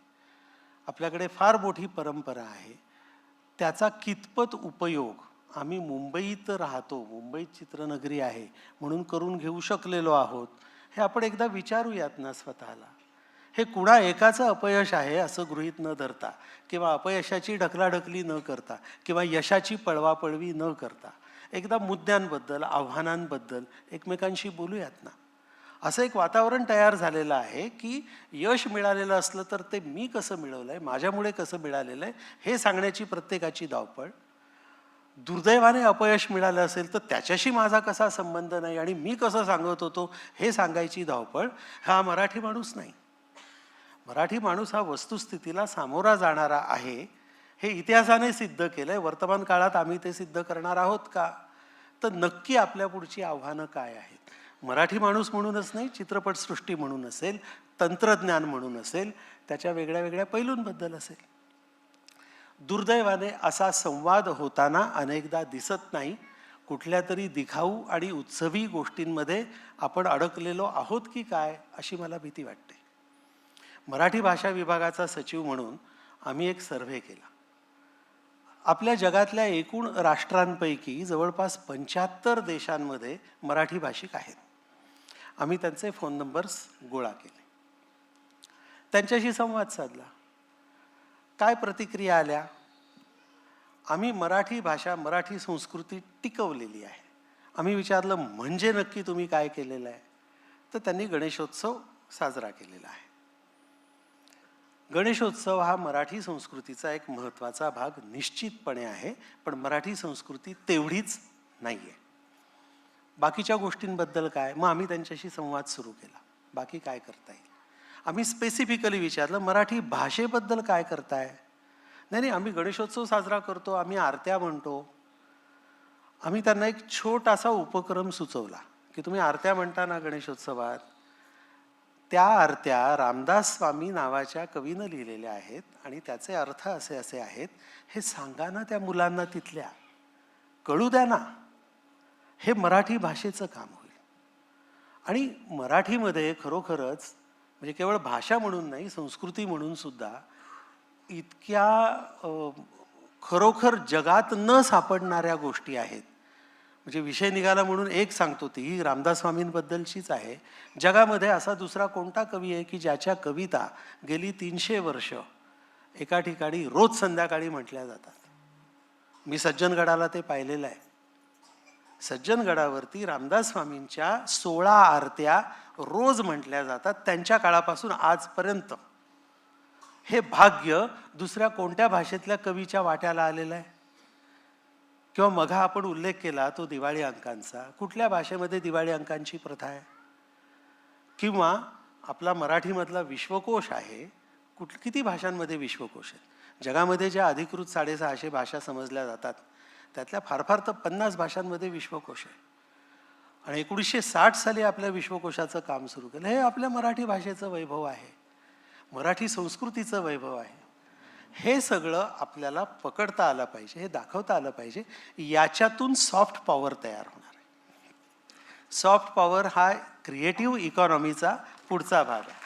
आपल्याकडे फार मोठी परंपरा आहे. त्याचा कितपत उपयोग आम्ही मुंबईत राहतो, मुंबईत चित्रनगरी आहे म्हणून करून घेऊ शकलेलो आहोत, हे आपण एकदा विचारूयात ना स्वतःला. हे कुणा एकाचं अपयश आहे असं गृहीत न धरता किंवा अपयशाची ढकलाढकली न करता किंवा यशाची पळवापळवी न करता एकदा मुद्द्यांबद्दल, आव्हानांबद्दल एकमेकांशी बोलूयात ना. असं एक वातावरण तयार झालेलं आहे की यश मिळालेलं असलं तर ते मी कसं मिळवलं आहे, माझ्यामुळे कसं मिळालेलं आहे हे सांगण्याची प्रत्येकाची धावपळ. दुर्दैवाने अपयश मिळालं असेल तर त्याच्याशी माझा कसा संबंध नाही आणि मी कसं सांगत होतो हे सांगायची धावपळ. हा मराठी माणूस नाही. मराठी माणूस हा वस्तुस्थितीला सामोरा जाणारा आहे, हे इतिहासाने सिद्ध केलं आहे. वर्तमान काळात आम्ही ते सिद्ध करणार आहोत का? तर नक्की आपल्या पुढची आव्हानं काय आहेत? मराठी माणूस म्हणूनच नाही, चित्रपटसृष्टी म्हणून असेल, तंत्रज्ञान म्हणून असेल, त्याच्या वेगळ्या वेगळ्या पैलूंबद्दल असेल. दुर्दैवाने असा संवाद होताना अनेकदा दिसत नाही. कुठल्या तरी दिखाऊ आणि उत्सवी गोष्टींमध्ये आपण अडकलेलो आहोत की काय अशी मला भीती वाटते. मराठी भाषा विभागाचा सचिव म्हणून आम्ही एक सर्व्हे केला. आपल्या जगातल्या एकूण राष्ट्रांपैकी जवळपास 75 देशांमध्ये मराठी भाषिक आहेत. आम्ही त्यांचे फोन नंबर्स गोळा केले. त्यांच्याशी संवाद साधला. काय प्रतिक्रिया आल्या? आम्ही मराठी भाषा, मराठी संस्कृती टिकवलेली आहे. आम्ही विचारलं म्हणजे नक्की तुम्ही काय केलेलं आहे? तर त्यांनी गणेशोत्सव साजरा केलेला आहे. गणेशोत्सव हा मराठी संस्कृतीचा एक महत्त्वाचा भाग निश्चितपणे आहे, पण मराठी संस्कृती तेवढीच नाही आहे. बाकीच्या गोष्टींबद्दल काय? मग आम्ही त्यांच्याशी संवाद सुरू केला. बाकी काय करता येईल? आम्ही स्पेसिफिकली विचारलं मराठी भाषेबद्दल काय करताय? नाही, आम्ही गणेशोत्सव साजरा करतो, आम्ही आरत्या म्हणतो. आम्ही त्यांना एक छोटासा उपक्रम सुचवला की तुम्ही आरत्या म्हणता ना गणेशोत्सवात, त्या आरत्या रामदास स्वामी नावाच्या कवीनं लिहिलेल्या आहेत आणि त्याचे अर्थ असे असे आहेत. हे सांगा ना त्या मुलांना, तिथल्या कळू द्या ना. हे मराठी भाषेचं काम होईल. आणि मराठीमध्ये खरोखरच म्हणजे केवळ भाषा म्हणून नाही, संस्कृती म्हणून सुद्धा इतक्या खरोखर जगात न सापडणाऱ्या गोष्टी आहेत. म्हणजे विषय निघाला म्हणून एक सांगतो, ती रामदास स्वामींबद्दलचीच आहे. जगामध्ये असा दुसरा कोणता कवी आहे की ज्याच्या कविता गेली 300 वर्ष एका ठिकाणी रोज संध्याकाळी म्हटल्या जातात? मी सज्जनगडाला ते पाहिलेलं आहे. सज्जनगडावरती रामदास स्वामींच्या 16 आरत्या रोज म्हटल्या जातात त्यांच्या काळापासून आजपर्यंत. हे भाग्य दुसऱ्या कोणत्या भाषेतल्या कवीच्या वाट्याला आलेलं आहे? किंवा मघा आपण उल्लेख केला तो दिवाळी अंकांचा, कुठल्या भाषेमध्ये दिवाळी अंकांची प्रथा आहे? किंवा आपला मराठीमधला विश्वकोश आहे, किती भाषांमध्ये विश्वकोश आहेत? जगामध्ये ज्या अधिकृत 650 भाषा समजल्या जातात त्यातल्या फार फार तर 50 भाषांमध्ये विश्वकोश आहे. आणि 1960 साली आपल्या विश्वकोशाचं काम सुरू केलं. हे आपल्या मराठी भाषेचं वैभव आहे, मराठी संस्कृतीचं वैभव आहे. हे सगळं आपल्याला पकडता आलं पाहिजे, हे दाखवता आलं पाहिजे. याच्यातून सॉफ्ट पॉवर तयार होणार आहे. सॉफ्ट पॉवर हा क्रिएटिव्ह इकॉनॉमीचा पुढचा भाग आहे.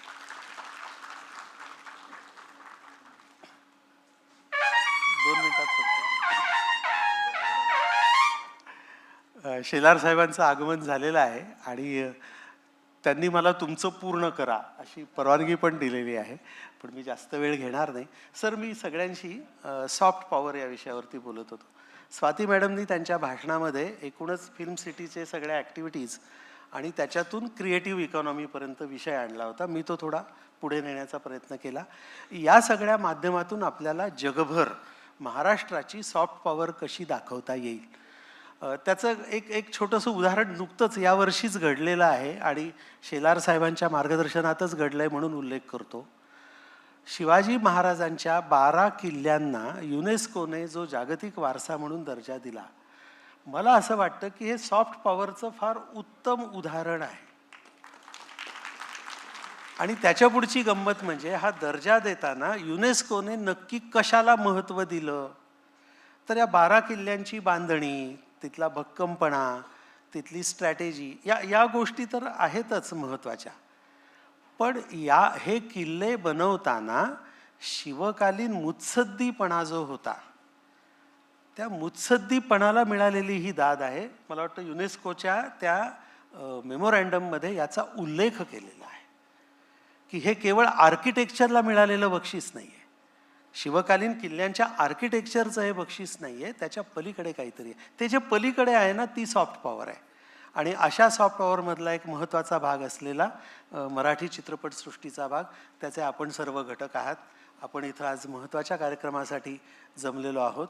शेलार साहेबांचं आगमन झालेलं आहे आणि त्यांनी मला तुमचं पूर्ण करा अशी परवानगी पण दिलेली आहे, पण मी जास्त वेळ घेणार नाही. सर, मी सगळ्यांशी सॉफ्ट पॉवर या विषयावरती बोलत होतो. स्वाती मॅडमनी त्यांच्या भाषणामध्ये एकूणच फिल्म सिटीचे सगळ्या ॲक्टिव्हिटीज आणि त्याच्यातून क्रिएटिव्ह इकॉनॉमीपर्यंत विषय आणला होता. मी तो थोडा पुढे नेण्याचा प्रयत्न केला. या सगळ्या माध्यमातून आपल्याला जगभर महाराष्ट्राची सॉफ्ट पॉवर कशी दाखवता येईल त्याचं एक छोटंसं उदाहरण नुकतंच यावर्षीच घडलेलं आहे आणि शेलार साहेबांच्या मार्गदर्शनातच घडलं आहे म्हणून उल्लेख करतो. शिवाजी महाराजांच्या 12 किल्ल्यांना युनेस्कोने जो जागतिक वारसा म्हणून दर्जा दिला, मला असं वाटतं की हे सॉफ्ट पॉवरचं फार उत्तम उदाहरण आहे. आणि त्याच्या पुढची गंमत म्हणजे हा दर्जा देताना युनेस्कोने नक्की कशाला महत्त्व दिलं? तर या 12 किल्ल्यांची बांधणी, तिथला भक्कमपणा, तिथली स्ट्रॅटेजी, या गोष्टी तर आहेतच महत्त्वाच्या. पण हे किल्ले बनवताना शिवकालीन मुत्सद्दीपणा जो होता, त्या मुत्सद्दीपणाला मिळालेली ही दाद आहे. मला वाटतं युनेस्कोच्या त्या मेमोरँडममध्ये याचा उल्लेख केलेला आहे की हे केवळ आर्किटेक्चरला मिळालेलं बक्षीस नाही आहे, शिवकालीन किल्ल्यांच्या आर्किटेक्चरचं हे बक्षीस नाही आहे, त्याच्या पलीकडे काहीतरी आहे. ते जे पलीकडे आहे ना, ती सॉफ्ट पॉवर आहे. आणि अशा सॉफ्ट पॉवरमधला एक महत्त्वाचा भाग असलेला मराठी चित्रपटसृष्टीचा भाग, त्याचे आपण सर्व घटक आहात. आपण इथं आज महत्त्वाच्या कार्यक्रमासाठी जमलेलो आहोत.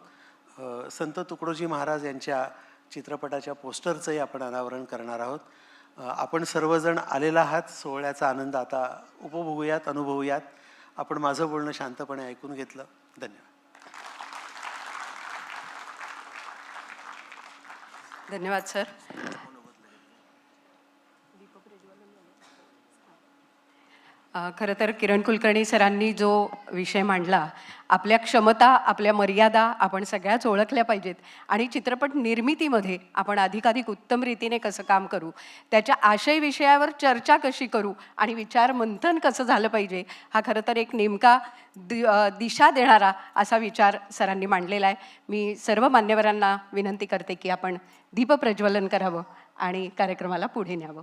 संत तुकडोजी महाराज यांच्या चित्रपटाच्या पोस्टरचंही आपण अनावरण करणार आहोत. आपण सर्वजण आलेला आहात. सोहळ्याचा आनंद आता उपभोगूयात, अनुभवूयात. आपण माझं बोलणं शांतपणे ऐकून घेतलं. धन्यवाद.
धन्यवाद सर. खरं तर किरण कुलकर्णी सरांनी जो विषय मांडला, आपल्या क्षमता, आपल्या मर्यादा आपण सगळ्याच ओळखल्या पाहिजेत आणि चित्रपट निर्मितीमध्ये आपण अधिकाधिक उत्तम रीतीने कसं काम करू, त्याच्या आशय विषयावर चर्चा कशी करू आणि विचार मंथन कसं झालं पाहिजे, हा खरं तर एक नेमका दिशा देणारा असा विचार सरांनी मांडलेला आहे. मी सर्व मान्यवरांना विनंती करते की आपण दीपप्रज्वलन करावं आणि कार्यक्रमाला पुढे न्यावं.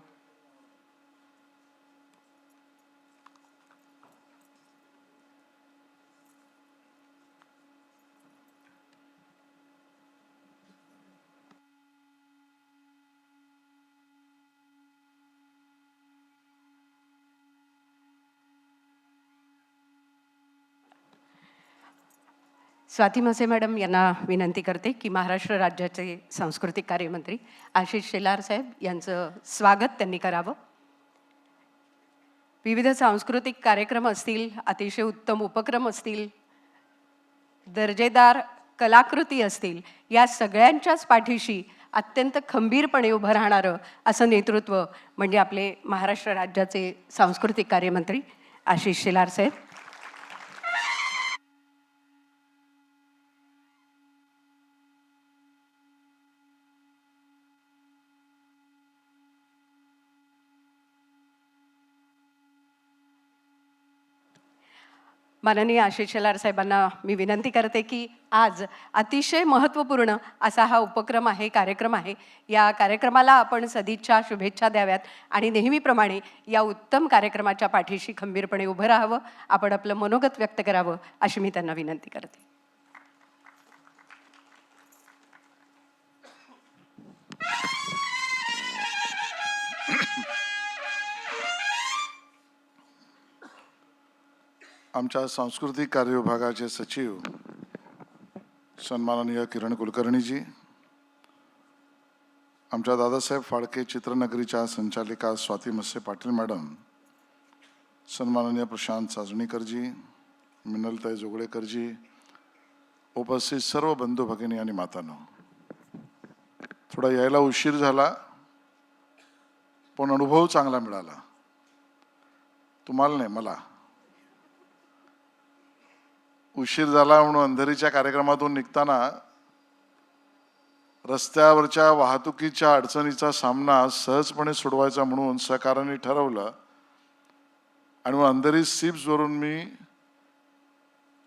स्वाती मसे मॅडम यांना विनंती करते की महाराष्ट्र राज्याचे सांस्कृतिक कार्यमंत्री आशिष शेलार साहेब यांचं स्वागत त्यांनी करावं. विविध सांस्कृतिक कार्यक्रम असतील, अतिशय उत्तम उपक्रम असतील, दर्जेदार कलाकृती असतील, या सगळ्यांच्याच पाठीशी अत्यंत खंबीरपणे उभं राहणारं असं नेतृत्व म्हणजे आपले महाराष्ट्र राज्याचे सांस्कृतिक कार्यमंत्री आशिष शेलार साहेब. माननीय आशिष शेलार साहेबांना मी विनंती करते की आज अतिशय महत्त्वपूर्ण असा हा उपक्रम आहे, कार्यक्रम आहे. या कार्यक्रमाला आपण सदिच्छा, शुभेच्छा द्याव्यात आणि नेहमीप्रमाणे या उत्तम कार्यक्रमाच्या पाठीशी खंबीरपणे उभं राहावं, आपण आपलं मनोगत व्यक्त करावं अशी मी त्यांना विनंती करते.
आमच्या सांस्कृतिक कार्य विभागाचे सचिव सन्माननीय किरण कुलकर्णीजी, आमच्या दादासाहेब फाळके चित्रनगरीच्या संचालिका स्वाती मस्से पाटील मॅडम, सन्माननीय प्रशांत साजणीकरजी, मिनलताई जोगळेकरजी, उपस्थित सर्व बंधू भगिनी आणि मातांनो, थोडा यायला उशीर झाला पण अनुभव चांगला मिळाला. तुम्हाला नाही, मला. उशीर झाला म्हणून अंधेरीच्या कार्यक्रमातून निघताना रस्त्यावरच्या वाहतुकीच्या अडचणीचा सामना सहजपणे सोडवायचा म्हणून सहकार्याने ठरवलं आणि मग अंधेरी सिप्सवरून मी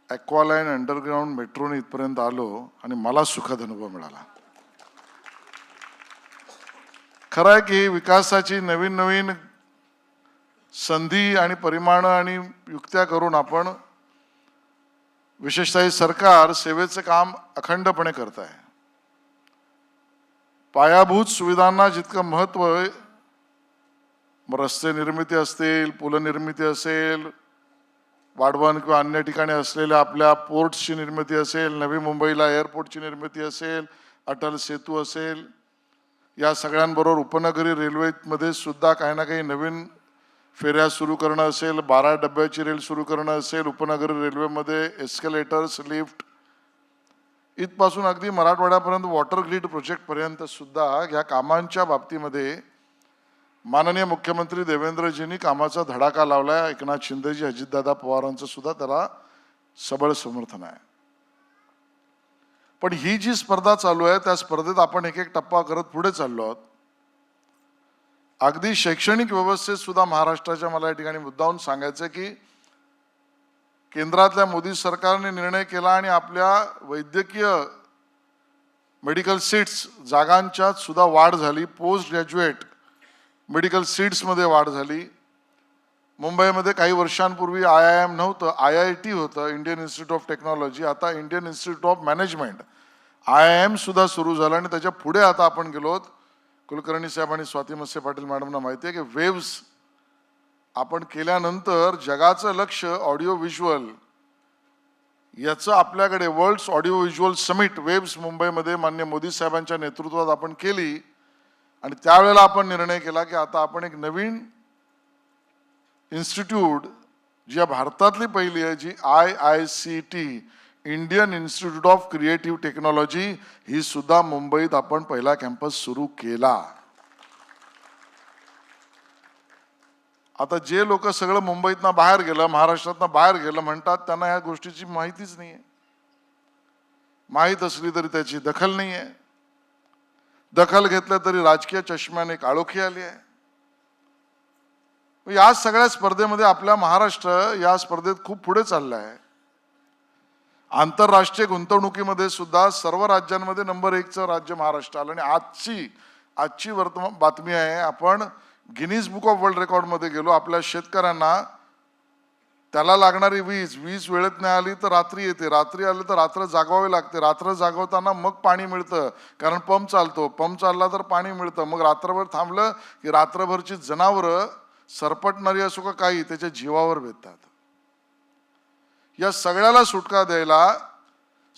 ॲक्वालाईन अंडरग्राऊंड मेट्रोने इथपर्यंत आलो आणि मला सुखद अनुभव मिळाला. खरं आहे की विकासाची नवीन नवीन संधी आणि परिमाणं आणि युक्त्या करून आपण विशेषतः हे सरकार सेवेचं काम अखंडपणे करत आहे. पायाभूत सुविधांना जितकं महत्त्व आहे, मग रस्ते निर्मिती असतील, पुल निर्मिती असेल, वाढवण किंवा अन्य ठिकाणी असलेल्या आपल्या पोर्ट्सची निर्मिती असेल, नवी मुंबईला एअरपोर्टची निर्मिती असेल, अटल सेतू असेल, या सगळ्यांबरोबर उपनगरी रेल्वेमध्ये सुद्धा काही ना काही नवीन फेऱ्या सुरू करणं असेल, 12 डब्याची रेल सुरू करणं असेल, उपनगरी रेल्वेमध्ये एस्केलेटर्स, लिफ्ट, इथपासून अगदी मराठवाड्यापर्यंत वॉटर ग्रीड प्रोजेक्टपर्यंत सुद्धा या कामांच्या बाबतीमध्ये माननीय मुख्यमंत्री देवेंद्रजींनी कामाचा धडाका लावला आहे. एकनाथ शिंदेजी, अजितदादा पवारांचं सुद्धा त्याला सबळ समर्थन आहे. पण ही जी स्पर्धा चालू आहे त्या स्पर्धेत आपण एक एक टप्पा करत पुढे चाललो आहोत. अगदी शैक्षणिक व्यवस्थेत सुद्धा महाराष्ट्राच्या मला या ठिकाणी मुद्दाहून सांगायचं की केंद्रातल्या मोदी सरकारने निर्णय केला आणि आपल्या वैद्यकीय मेडिकल सीट्स जागांच्यात सुद्धा वाढ झाली. पोस्ट ग्रॅज्युएट मेडिकल सीट्समध्ये वाढ झाली. मुंबईमध्ये काही वर्षांपूर्वी IIM नव्हतं, IIT होतं, इंडियन इन्स्टिट्यूट ऑफ टेक्नॉलॉजी. आता Indian institute of management IIM सुद्धा सुरू झालं आणि त्याच्या पुढे आता आपण गेलोत. कुलकर्णी साहेब आणि स्वाती मस्से पाटील मॅडमना माहिती आहे की वेव्स आपण केल्यानंतर जगाचं लक्ष ऑडिओ व्हिज्युअल याचं आपल्याकडे world's audio visual summit waves मुंबईमध्ये माननीय मोदी साहेबांच्या नेतृत्वात आपण केली आणि त्यावेळेला आपण निर्णय केला की आता आपण एक नवीन इन्स्टिट्यूट जी भारतातली पहिली आहे, जी IICT Indian institute of creative technology, ही सुद्धा मुंबईत आपण पहिला कॅम्पस सुरू केला. आता जे लोक सगळं मुंबईतनं बाहेर गेलं, महाराष्ट्रातनं बाहेर गेलं म्हणतात, त्यांना ह्या गोष्टीची माहितीच नाही आहे. माहीत असली तरी त्याची दखल नाही आहे. दखल घेतलं तरी राजकीय चष्म्याने काळोखी आली आहे. या सगळ्या स्पर्धेमध्ये आपल्या महाराष्ट्र या स्पर्धेत खूप पुढे चालला आहे. आंतरराष्ट्रीय गुंतवणुकीमध्ये सुद्धा सर्व राज्यांमध्ये नंबर 1चं राज्य महाराष्ट्र आलं. आणि आजची वर्तमान बातमी आहे, आपण गिनीज बुक ऑफ वर्ल्ड रेकॉर्डमध्ये गेलो. आपल्या शेतकऱ्यांना त्याला लागणारी वीज वेळेत नाही आली तर रात्री येते, रात्री आली तर रात्र जागवावे लागते, रात्र जागवताना मग पाणी मिळतं कारण पंप चालतो, पंप चालला तर पाणी मिळतं. मग रात्रभर थांबलं की रात्रभरची जनावरं सरपटणारी असो का काही त्याच्या जीवावर बेततात. या सगळ्याला सुटका द्यायला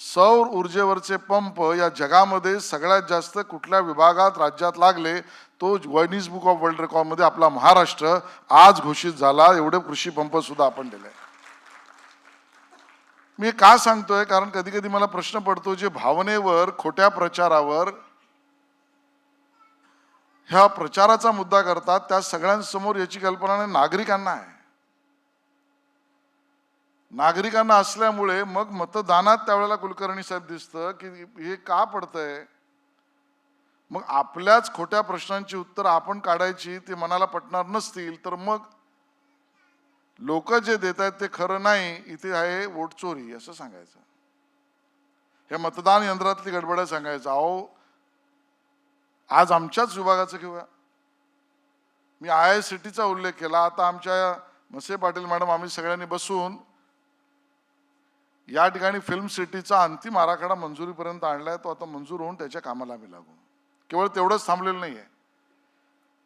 सौर ऊर्जेवरचे पंप या जगामध्ये सगळ्यात जास्त कुठल्या विभागात राज्यात लागले, तो गिनीज बुक ऑफ वर्ल्ड रेकॉर्डमध्ये आपला महाराष्ट्र आज घोषित झाला. एवढे कृषी पंप सुद्धा आपण दिले. मी हे का सांगतोय, कारण कधी कधी मला प्रश्न पडतो, जे भावनेवर, खोट्या प्रचारावर ह्या प्रचाराचा मुद्दा करतात, त्या सगळ्यांसमोर याची कल्पना नाही, नागरिकांना आहे. नागरिकांना असल्यामुळे मग मतदानात त्यावेळेला कुलकर्णी साहेब दिसतं की हे का पडतंय. मग आपल्याच खोट्या प्रश्नांची उत्तर आपण काढायची, ते मनाला पटणार नसतील तर मग लोक जे देत आहेत ते खरं नाही, इथे आहे वोट चोरी असं सांगायचं. हे मतदान यंत्रातली गडबड आहे सांगायचं. अहो, आज आमच्याच विभागाचं घेऊया. मी IICTचा उल्लेख केला. आता आमच्या मसे पाटील मॅडम आम्ही सगळ्यांनी बसून या ठिकाणी फिल्म सिटीचा अंतिम आराखडा मंजुरीपर्यंत आणलाय. तो आता मंजूर होऊन त्याच्या कामाला आम्ही लागू. केवळ तेवढंच थांबलेलं नाहीये.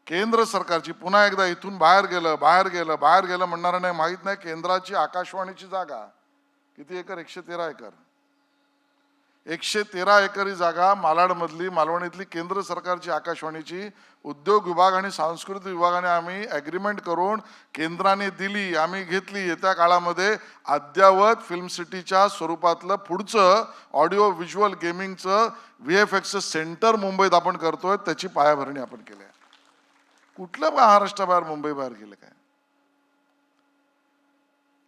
केंद्र सरकारची, पुन्हा एकदा इथून बाहेर गेलं म्हणणारा नाही माहीत नाही, केंद्राची आकाशवाणीची जागा किती एकर? 113 एकर. 113 एकर ही जागा मालाडमधली, मालवणीतली केंद्र सरकारची आकाशवाणीची उद्योग विभाग आणि सांस्कृतिक विभागाने आम्ही ॲग्रीमेंट करून केंद्राने दिली, आम्ही घेतली. येत्या काळामध्ये अद्ययावत फिल्म सिटीच्या स्वरूपातलं पुढचं ऑडिओ व्हिज्युअल गेमिंगचं VFX सेंटर मुंबईत आपण करतोय. त्याची पायाभरणी आपण केली आहे. कुठलं महाराष्ट्राबाहेर, मुंबई बाहेर गेलं काय?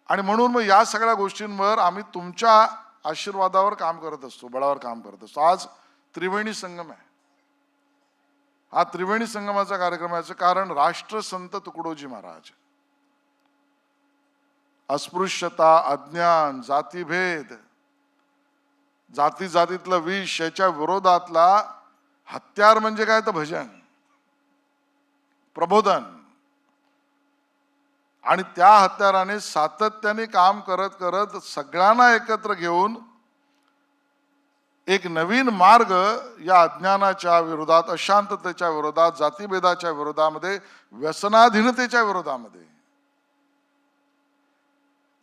आणि म्हणून मग या सगळ्या गोष्टींवर आम्ही तुमच्या आशीर्वादावर काम करत असतो, बळावर काम करत असतो. आज त्रिवेणी संगम आहे. हा त्रिवेणी संगमाचा कार्यक्रम याचं कारण राष्ट्रसंत तुकडोजी महाराज. अस्पृश्यता, अज्ञान, जातीभेद, जातीतलं विष याच्या विरोधातला हत्यार म्हणजे काय तर भजन, प्रबोधन. आणि त्या हत्याराने सातत्याने काम करत करत सगळ्यांना एकत्र घेऊन एक नवीन मार्ग या अज्ञानाच्या विरोधात, अशांततेच्या विरोधात, जातीभेदाच्या विरोधामध्ये, व्यसनाधीनतेच्या विरोधामध्ये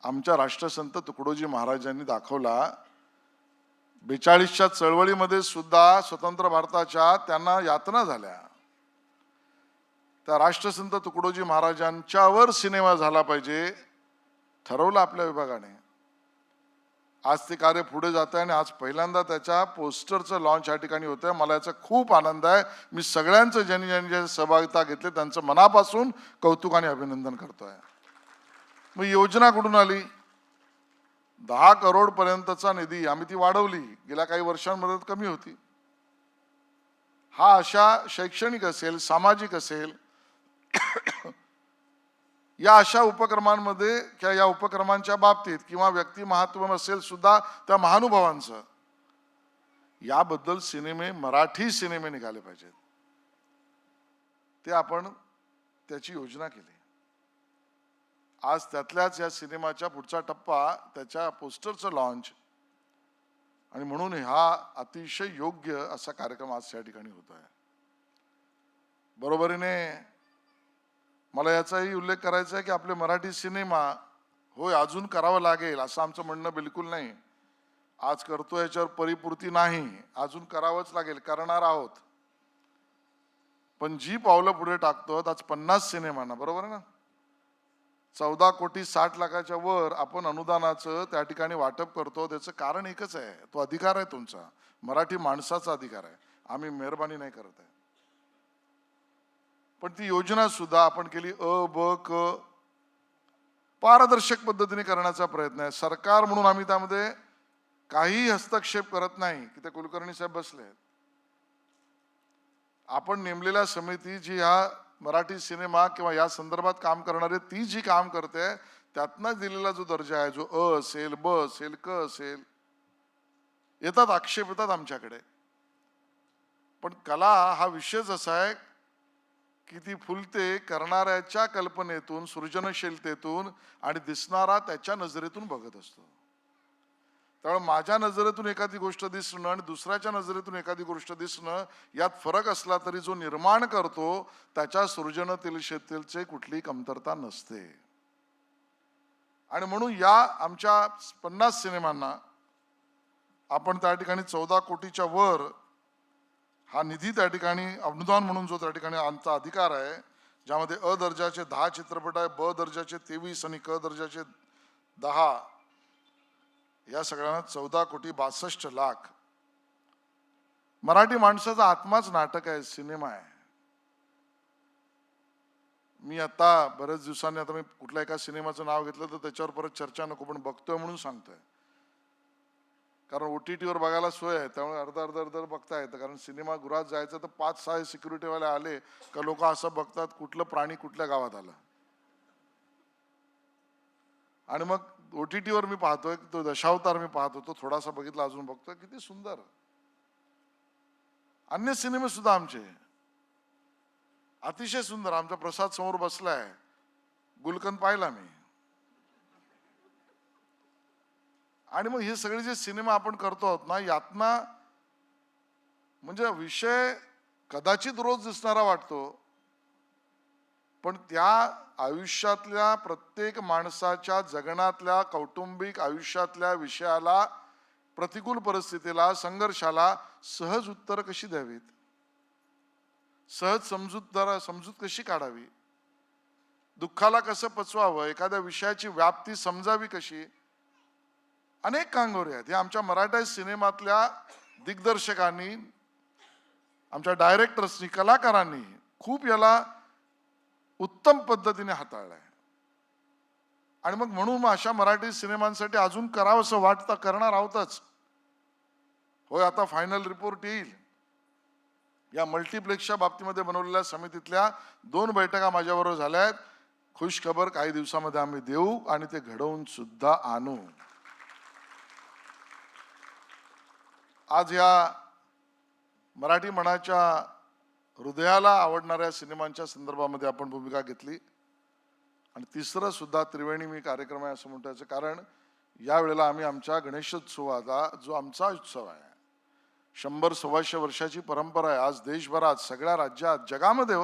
आमच्या राष्ट्रसंत तुकडोजी महाराजांनी दाखवला. 42च्या चळवळीमध्ये सुद्धा स्वतंत्र भारताच्या त्यांना यातना झाल्या. त्या राष्ट्रसंत तुकडोजी महाराजांच्यावर सिनेमा झाला पाहिजे ठरवलं आपल्या विभागाने. आज ते कार्य पुढे जात आहे आणि आज पहिल्यांदा त्याच्या पोस्टरचं लॉन्च या ठिकाणी होतंय. मला याचा खूप आनंद आहे. मी सगळ्यांचं ज्यांनी सहभागिता घेतली त्यांचं मनापासून कौतुक आणि अभिनंदन करतोय. मग योजना कुठून आली? 10 करोड पर्यंतचा निधी आम्ही ती वाढवली. गेल्या काही वर्षांमध्ये कमी होती. हा अशा शैक्षणिक असेल, सामाजिक असेल, या अशा उपक्रमांमध्ये किंवा या उपक्रमांच्या बाबतीत किंवा व्यक्ती महत्व असेल सुद्धा त्या महानुभावांचं, याबद्दल सिनेमे, मराठी सिनेमे निघाले पाहिजेत. ते आपण त्याची योजना केली. आज त्यातल्याच या सिनेमाच्या पुढचा टप्पा, त्याच्या पोस्टरचं लॉन्च. आणि म्हणून हा अतिशय योग्य असा कार्यक्रम आज या ठिकाणी होत आहे. बरोबरीने मला याचाही उल्लेख करायचा आहे की आपले मराठी सिनेमा, होय अजून करावं लागेल असं आमचं म्हणणं बिलकुल नाही. आज करतो याच्यावर परिपूर्ती नाही, अजून करावंच लागेल, करणार आहोत. पण जी पावलं पुढे टाकतो, आज 50 सिनेमांना, बरोबर आहे ना, 14,60,00,000च्या वर आपण अनुदानाचं त्या ठिकाणी वाटप करतो. त्याचं कारण एकच आहे, तो अधिकार आहे तुमचा, मराठी माणसाचा अधिकार आहे. आम्ही मेहरबानी नाही करत आहे. पण ती योजना सुद्धा आपण केली अ, ब, क पारदर्शक पद्धतीने करण्याचा प्रयत्न आहे. सरकार म्हणून आम्ही त्यामध्ये काही हस्तक्षेप करत नाही की ते कुलकर्णी साहेब बसले. आपण नेमलेल्या समिती जी ह्या मराठी सिनेमा किंवा या संदर्भात काम करणारे, ती जी काम करते त्यातनं दिलेला जो दर्जा आहे, जो अ असेल, ब असेल, क असेल, येतात आक्षेप येतात आमच्याकडे. पण कला हा विषयच असा आहे की ती फुलते करणाऱ्याच्या कल्पनेतून, सृजनशीलतेतून आणि दिसणारा त्याच्या नजरेतून बघत असतो. त्यामुळे माझ्या नजरेतून एखादी गोष्ट दिसणं आणि दुसऱ्याच्या नजरेतून एखादी गोष्ट दिसणं यात फरक असला तरी जो निर्माण करतो त्याच्या सृजनशीलतेची कुठलीही कमतरता नसते. आणि म्हणून या आमच्या 50 सिनेमांना आपण त्या ठिकाणी 14 कोटीच्या वर हा निधी त्या ठिकाणी अनुदान म्हणून जो त्या ठिकाणी आमचा अधिकार आहे, ज्यामध्ये अ दर्जाचे 10 चित्रपट आहे, ब दर्जाचे 23 आणि क दर्जाचे 10, या सगळ्यांना 14,62,00,000. मराठी माणसाचा आत्माच नाटक आहे, सिनेमा आहे. मी आता बरेच दिवसांनी, आता मी कुठल्या एका सिनेमाचं नाव घेतलं तर त्याच्यावर परत चर्चा नको, पण बघतोय म्हणून सांगतोय. कारण OTT वर बघायला सोय आहे, त्यामुळे अर्ध बघता येतं. कारण सिनेमागृहात जायचं तर 5-6 सिक्युरिटीवाले आले का लोक असं बघतात कुठलं प्राणी कुठल्या गावात आलं. आणि मग OTT वर मी पाहतोय, तो दशावतार मी पाहत होतो, थोडासा बघितला, अजून बघतोय, किती सुंदर. अन्य सिनेमे सुद्धा आमचे अतिशय सुंदर. आमचा प्रसाद समोर बसलाय, गुलकंद पाहिला मी. आणि मग हे सगळे जे सिनेमा आपण करतो आहोत ना, यातना म्हणजे विषय कदाचित रोज दिसणारा वाटतो, पण त्या आयुष्यातल्या प्रत्येक माणसाच्या जगण्यातल्या कौटुंबिक आयुष्यातल्या विषयाला, प्रतिकूल परिस्थितीला, संघर्षाला सहज उत्तर कशी द्यावीत, सहज समजूत कशी काढावी, दुःखाला कसं पचवावं, एखाद्या विषयाची व्याप्ती समजावी कशी, अनेक कांगोरे आहेत. हे आमच्या मराठी सिनेमातल्या दिग्दर्शकांनी, आमच्या डायरेक्टर्सनी, कलाकारांनी खूप याला उत्तम पद्धतीने हाताळलंय. आणि मग म्हणून मग अशा मराठी सिनेमांसाठी अजून करावंसं वाटतं, करणार आहोतच. होय, आता फायनल रिपोर्ट येईल. या मल्टिप्लेक्सच्या बाबतीमध्ये बनवलेल्या समितीतल्या 2 बैठका माझ्याबरोबर झाल्या आहेत. खुश खबर काही दिवसामध्ये आम्ही देऊ आणि ते घडवून सुद्धा आणू. आज या मराठी मनाच्या हृदयाला आवडणाऱ्या सिनेमांच्या संदर्भामध्ये आपण भूमिका घेतली. आणि तिसरं सुद्धा त्रिवेणी मी कार्यक्रम आहे असं म्हणण्याचं कारण, यावेळेला आम्ही आमच्या गणेशोत्सवाचा, जो आमचा उत्सव आहे, 100-125 वर्षाची परंपरा आहे. आज देशभरात, सगळ्या राज्यात, जगामध्ये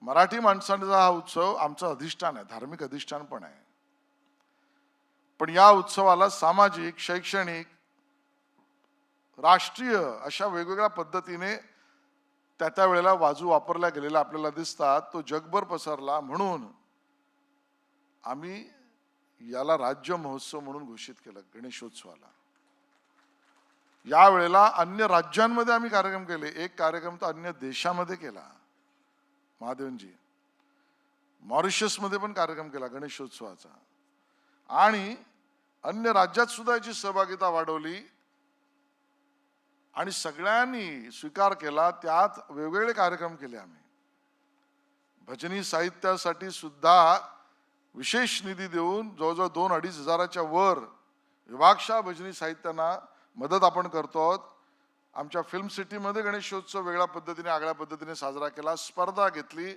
मराठी माणसांचा हा उत्सव आमचं अधिष्ठान आहे, धार्मिक अधिष्ठान पण आहे. पण या उत्सवाला सामाजिक, शैक्षणिक, राष्ट्रीय अशा वेगवेगळ्या पद्धतीने त्या वेळेला बाजू वापरल्या गेलेल्या आपल्याला दिसतात. तो जगभर पसरला, म्हणून आम्ही याला राज्य महोत्सव म्हणून घोषित केलं, गणेशोत्सवाला. यावेळेला अन्य राज्यांमध्ये आम्ही कार्यक्रम केले, एक कार्यक्रम तर अन्य देशामध्ये केला. महादेवनजी मॉरिशसमध्ये पण कार्यक्रम केला गणेशोत्सवाचा, आणि अन्य राज्यात सुद्धा याची सहभागिता वाढवली आणि सगळ्यांनी स्वीकार केला. त्यात वेगवेगळे कार्यक्रम केले आम्ही. भजनी साहित्यासाठी सुद्धा विशेष निधी देऊन जवळजवळ 2-2.5 हजाराच्या वर विभागशः भजनी साहित्यांना मदत आपण करतो आहोत. आमच्या फिल्म सिटीमध्ये गणेशोत्सव वेगळ्या पद्धतीने, आगळ्या पद्धतीने साजरा केला. स्पर्धा घेतली.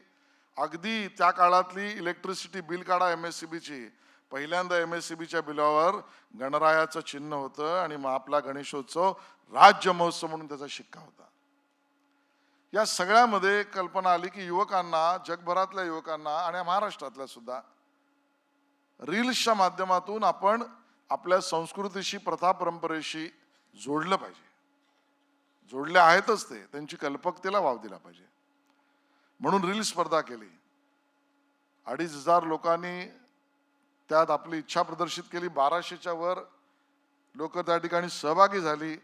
अगदी त्या काळातली इलेक्ट्रिसिटी बिल काढा MSCBची, पहिल्यांदा MSCBच्या बिलावर गणरायाचं चिन्ह होतं आणि मग आपला गणेशोत्सव राज्य महोत्सव म्हणून त्याचा शिक्का होता. या सगळ्यामध्ये कल्पना आली की युवकांना, जगभरातल्या युवकांना आणि महाराष्ट्रातल्या सुद्धा रील्सच्या माध्यमातून आपण आपल्या संस्कृतीशी, प्रथा परंपरेशी जोडलं पाहिजे. जोडले आहेतच ते, त्यांची कल्पकतेला वाव दिला पाहिजे. म्हणून रील स्पर्धा केली. 2,500 लोकांनी त्यात आपली इच्छा प्रदर्शित केली. 1200च्या वर लोक त्या ठिकाणी सहभागी झाली.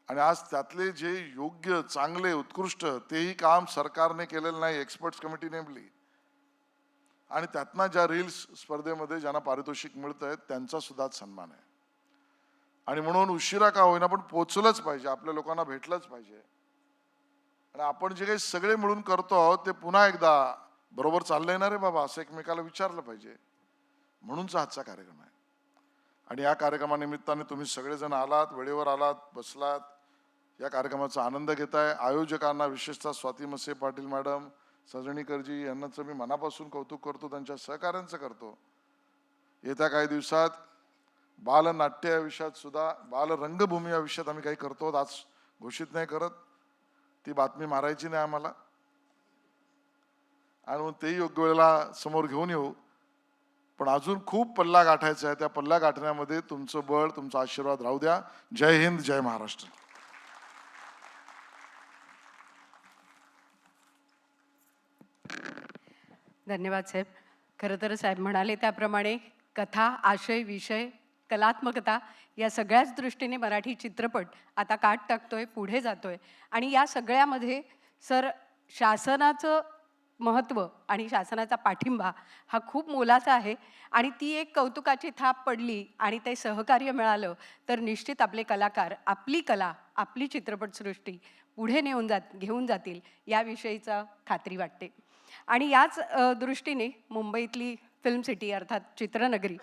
आणि आज त्यातले जे योग्य, चांगले, उत्कृष्ट, तेही काम सरकारने केलेलं नाही, एक्सपर्ट्स कमिटी नेमली. आणि त्यातनं ज्या रील्स स्पर्धेमध्ये ज्यांना पारितोषिक मिळतंय त्यांचा सुद्धा सन्मान आहे. आणि म्हणून उशिरा का होईना पण पोचलंच पाहिजे, आपल्या लोकांना भेटलंच पाहिजे. आणि आपण जे काही सगळे मिळून करतो आहोत ते पुन्हा एकदा बरोबर चाललंय ना रे बाबा असं एकमेकाला विचारलं पाहिजे. म्हणूनचा आजचा कार्यक्रम आहे. आणि या कार्यक्रमानिमित्ताने तुम्ही सगळेजण आलात, वेळेवर आलात, बसलात, या कार्यक्रमाचा आनंद घेताय. आयोजकांना, विशेषतः स्वाती मसे पाटील मॅडम, सजणीकरजी यांचं मी मनापासून कौतुक करतो, त्यांच्या सहकार्यांचं करतो. येत्या काही दिवसात बालनाट्य या विषयात सुद्धा, बालरंगभूमी या विषयात आम्ही काही करतो. आज घोषित नाही करत, ती बातमी मारायची नाही आम्हाला, आणि मग तेही योग्य वेळेला समोर घेऊन येऊ. पण अजून खूप पल्ला गाठायचा आहे. त्या पल्ला गाठण्यामध्ये तुमचं बळ, तुमचा आशीर्वाद राहू द्या. जय हिंद, जय महाराष्ट्र.
धन्यवाद साहेब. खरं तर साहेब म्हणाले त्याप्रमाणे कथा, आशय, विषय, कलात्मकता या सगळ्याच दृष्टीने मराठी चित्रपट आता काट टाकतोय, पुढे जातोय. आणि या सगळ्यामध्ये सर शासनाचं महत्त्व आणि शासनाचा पाठिंबा हा खूप मोलाचा आहे. आणि ती एक कौतुकाची थाप पडली आणि ते सहकार्य मिळालं तर निश्चित आपले कलाकार आपली कला, आपली चित्रपटसृष्टी पुढे घेऊन जातील याविषयीचा खात्री वाटते. आणि याच दृष्टीने मुंबईतली फिल्म सिटी अर्थात चित्रनगरी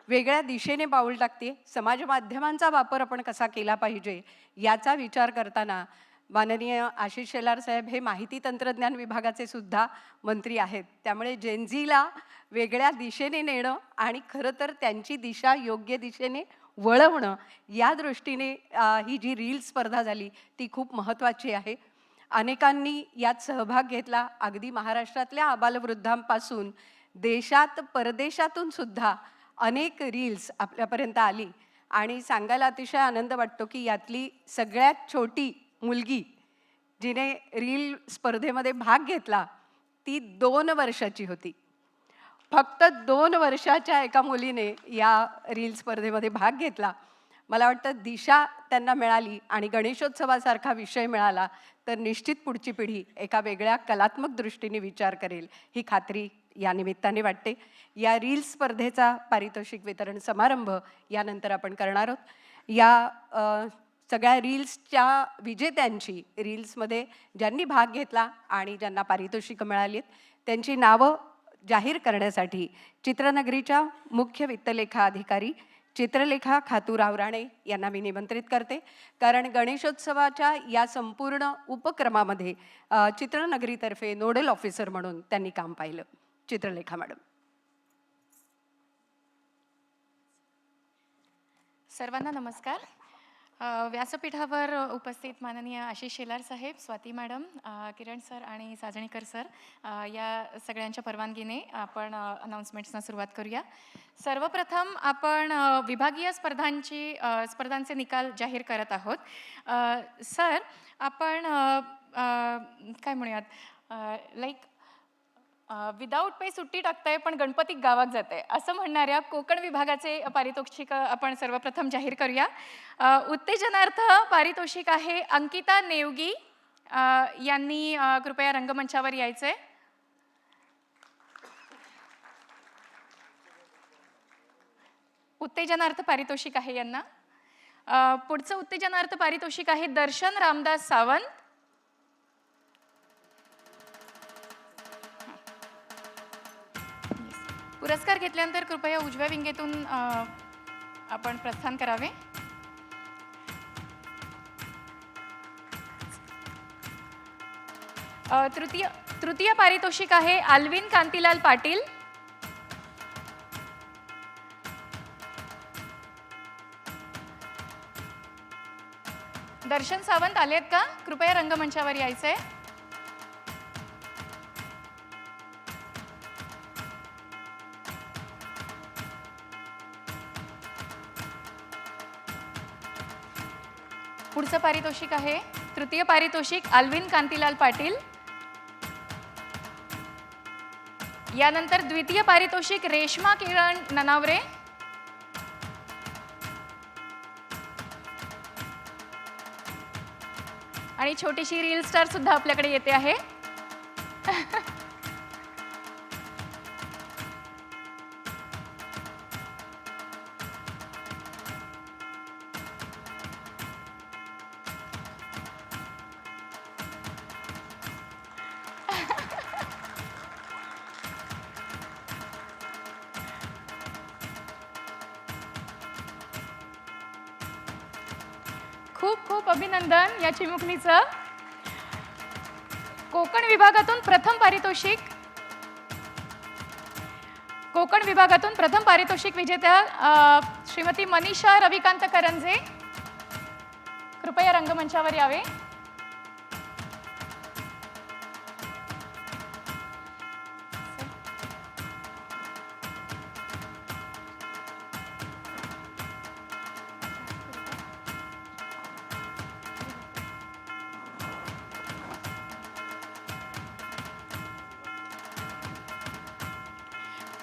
वेगळ्या दिशेने पाऊल टाकते. समाज माध्यमांचा वापर आपण कसा केला पाहिजे याचा विचार करताना माननीय आशिष शेलार साहेब हे माहिती तंत्रज्ञान विभागाचे सुद्धा मंत्री आहेत. त्यामुळे जेनझीला वेगळ्या दिशेने नेणं आणि खरं तर त्यांची दिशा योग्य दिशेने वळवणं या दृष्टीने ही जी रील स्पर्धा झाली ती खूप महत्त्वाची आहे. अनेकांनी यात सहभाग घेतला. अगदी महाराष्ट्रातल्या आबालवृद्धांपासून देशात परदेशातून सुद्धा अनेक रील्स आपल्यापर्यंत आली. आणि सांगायला अतिशय आनंद वाटतो की यातली सगळ्यात छोटी मुलगी जिने रील स्पर्धेमध्ये भाग घेतला ती 2 वर्षाची होती. फक्त 2 वर्षाच्या एका मुलीने या रील स्पर्धेमध्ये भाग घेतला. मला वाटतं दिशा त्यांना मिळाली आणि गणेशोत्सवासारखा विषय मिळाला तर निश्चित पुढची पिढी एका वेगळ्या कलात्मक दृष्टीने विचार करेल ही खात्री या निमित्ताने वाटते. या रील स्पर्धेचा पारितोषिक वितरण समारंभ यानंतर आपण करणार आहोत. या सगळ्या रील्सच्या विजेत्यांची, रील्समध्ये ज्यांनी भाग घेतला आणि ज्यांना पारितोषिकं मिळाली आहेत त्यांची नावं जाहीर करण्यासाठी चित्रनगरीच्या मुख्य वित्तलेखा अधिकारी चित्रलेखा खातूराव राणे यांना मी निमंत्रित करते. कारण गणेशोत्सवाच्या या संपूर्ण उपक्रमामध्ये चित्रनगरीतर्फे नोडल ऑफिसर म्हणून त्यांनी काम पाहिलं. चित्रलेखा मॅडम.
सर्वांना नमस्कार. व्यासपीठावर उपस्थित माननीय आशिष शेलार साहेब, स्वाती मॅडम, किरण सर आणि साजणीकर सर या सगळ्यांच्या परवानगीने आपण अनाऊन्समेंट्सना सुरुवात करूया. सर्वप्रथम आपण विभागीय स्पर्धांचे निकाल जाहीर करत आहोत. सर, आपण काय म्हणूयात लाईक विदाऊट पे सुट्टी टाकताय पण गणपती गावात जाते असं म्हणणाऱ्या कोकण विभागाचे पारितोषिक आपण सर्वप्रथम जाहीर करूया. उत्तेजनार्थ पारितोषिक आहे अंकिता नेवगी यांनी कृपया रंगमंचावर यायचंय. उत्तेजनार्थ पारितोषिक आहे यांना. पुढचं उत्तेजनार्थ पारितोषिक आहे दर्शन रामदास सावंत. पुरस्कार घेतल्यानंतर कृपया उजव्या विंगेतून आपण प्रस्थान करावे. तृतीय पारितोषिक आहे आल्विन कांतीलाल पाटील. दर्शन सावंत आलेत का? कृपया रंगमंचावर यायचंय. पुढचं पारितोषिक आहे तृतीय पारितोषिक आल्विन कांतीलाल पाटील. यानंतर द्वितीय पारितोषिक रेश्मा किरण ननावरे. आणि छोटीशी रील स्टार सुद्धा आपल्याकडे येते आहे. खूप खूप अभिनंदन या चिमुकलीचं. कोकण विभागातून प्रथम पारितोषिक विजेत्या श्रीमती मनीषा रविकांत करंजे कृपया रंगमंचावर यावे.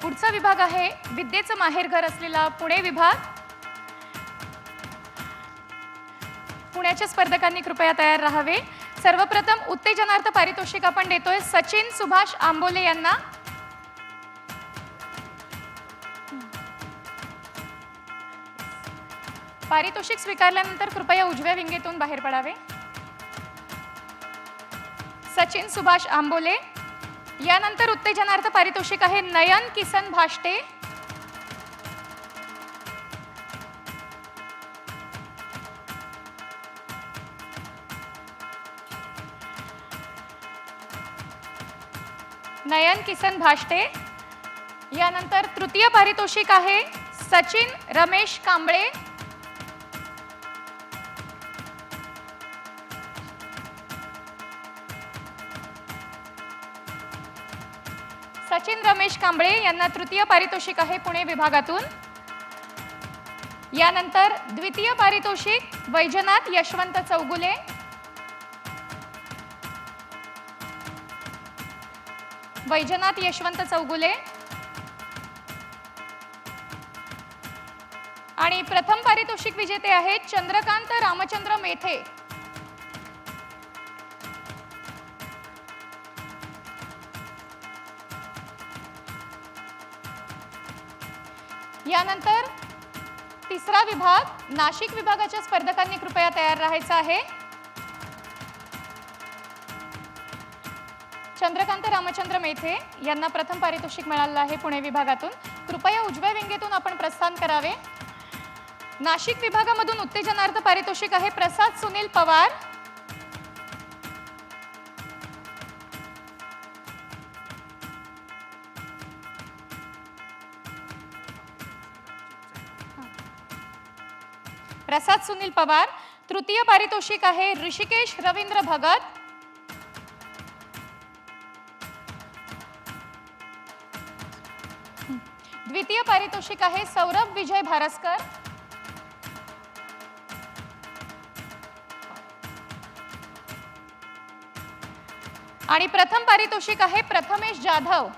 पुढचा विभाग आहे विद्येचं माहेरघर असलेला पुणे विभाग. पुण्याच्या स्पर्धकांनी कृपया तयार राहावे. सर्वप्रथम उत्तेजनार्थ पारितोषिक आपण देतोय सचिन सुभाष आंबोले यांना. पारितोषिक स्वीकारल्यानंतर कृपया उजव्या विंगेतून बाहेर पडावे. सचिन सुभाष आंबोले. यानंतर उत्तेजनार्थ पारितोषिक आहे नयन किसन भाष्टे. नयन किसन भाष्टे. यानंतर तृतीय पारितोषिक आहे सचिन रमेश कांबळे. सचिन रमेश कांबळे यांना तृतीय पारितोषिक आहे पुणे विभागातून. यानंतर द्वितीय पारितोषिक वैजनाथ यशवंत चौगुले. वैजनाथ यशवंत चौगुले. आणि प्रथम पारितोषिक विजेते आहेत चंद्रकांत रामचंद्र मेथे. यानंतर तिसरा विभाग नाशिक विभागाच्या स्पर्धकांनी कृपया तयार राहायचं आहे. चंद्रकांत रामचंद्र मेथे यांना प्रथम पारितोषिक मिळालं आहे पुणे विभागातून. कृपया उजव्या विंगेतून आपण प्रस्थान करावे. नाशिक विभागामधून उत्तेजनार्थ पारितोषिक आहे प्रसाद सुनील पवार. प्रसाद सुनील पवार. तृतीय पारितोषिक आहे ऋषिकेश रवींद्र भगत. द्वितीय पारितोषिक आहे सौरभ विजय भारस्कर. आणि प्रथम पारितोषिक आहे प्रथमेश जाधव.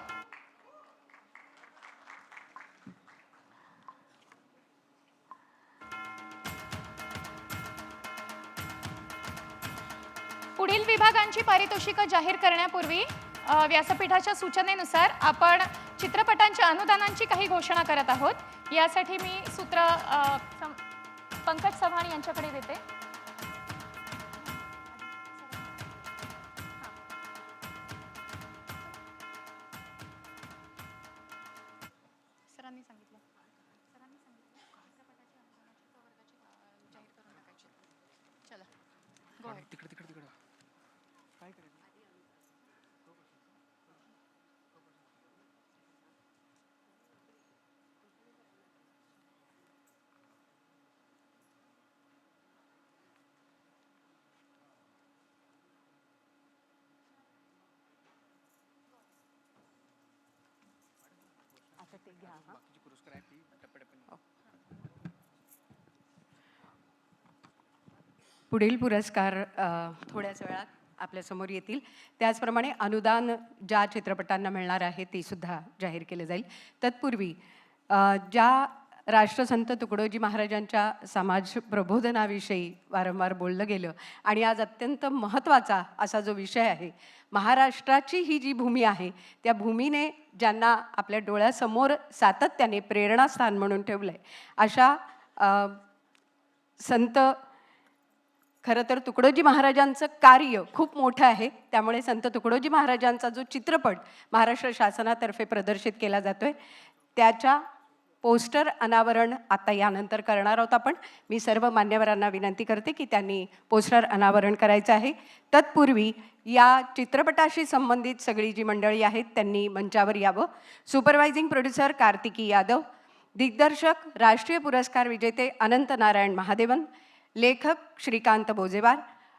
पुढील विभागांची पारितोषिकं जाहीर करण्यापूर्वी व्यासपीठाच्या सूचनेनुसार आपण चित्रपटांच्या अनुदानांची काही घोषणा करत आहोत. यासाठी मी सूत्र पंकज चव्हाण यांच्याकडे देते. सरांनी सांगितलं जाहीर करून टाकायची. चला गो अहेड.
तिकडे काय करायचं? बाकीचे पुरस्कार आहेत ती टप्प्याटप्प्याने.
पुढील पुरस्कार थोड्याच वेळात आपल्यासमोर येतील. त्याचप्रमाणे अनुदान ज्या चित्रपटांना मिळणार आहे ते सुद्धा जाहीर केले जाईल. तत्पूर्वी ज्या राष्ट्रसंत तुकडोजी महाराजांच्या समाज प्रबोधनाविषयी वारंवार बोललं गेलं आणि आज अत्यंत महत्त्वाचा असा जो विषय आहे, महाराष्ट्राची ही जी भूमी आहे त्या भूमीने ज्यांना आपल्या डोळ्यासमोर सातत्याने प्रेरणास्थान म्हणून ठेवलं आहे अशा संत, खरं तर तुकडोजी महाराजांचं कार्य खूप मोठं आहे. त्यामुळे संत तुकडोजी महाराजांचा जो चित्रपट महाराष्ट्र शासनातर्फे प्रदर्शित केला जातोय त्याच्या पोस्टर अनावरण आता यानंतर करणार आहोत आपण. मी सर्व मान्यवरांना विनंती करते की त्यांनी पोस्टर अनावरण करायचं आहे. तत्पूर्वी या चित्रपटाशी संबंधित सगळी जी मंडळी आहेत त्यांनी मंचावर यावं. सुपरवायझिंग प्रोड्युसर कार्तिकी यादव, दिग्दर्शक राष्ट्रीय पुरस्कार विजेते अनंत नारायण महादेवन, लेखक श्रीकांत बोजेवार,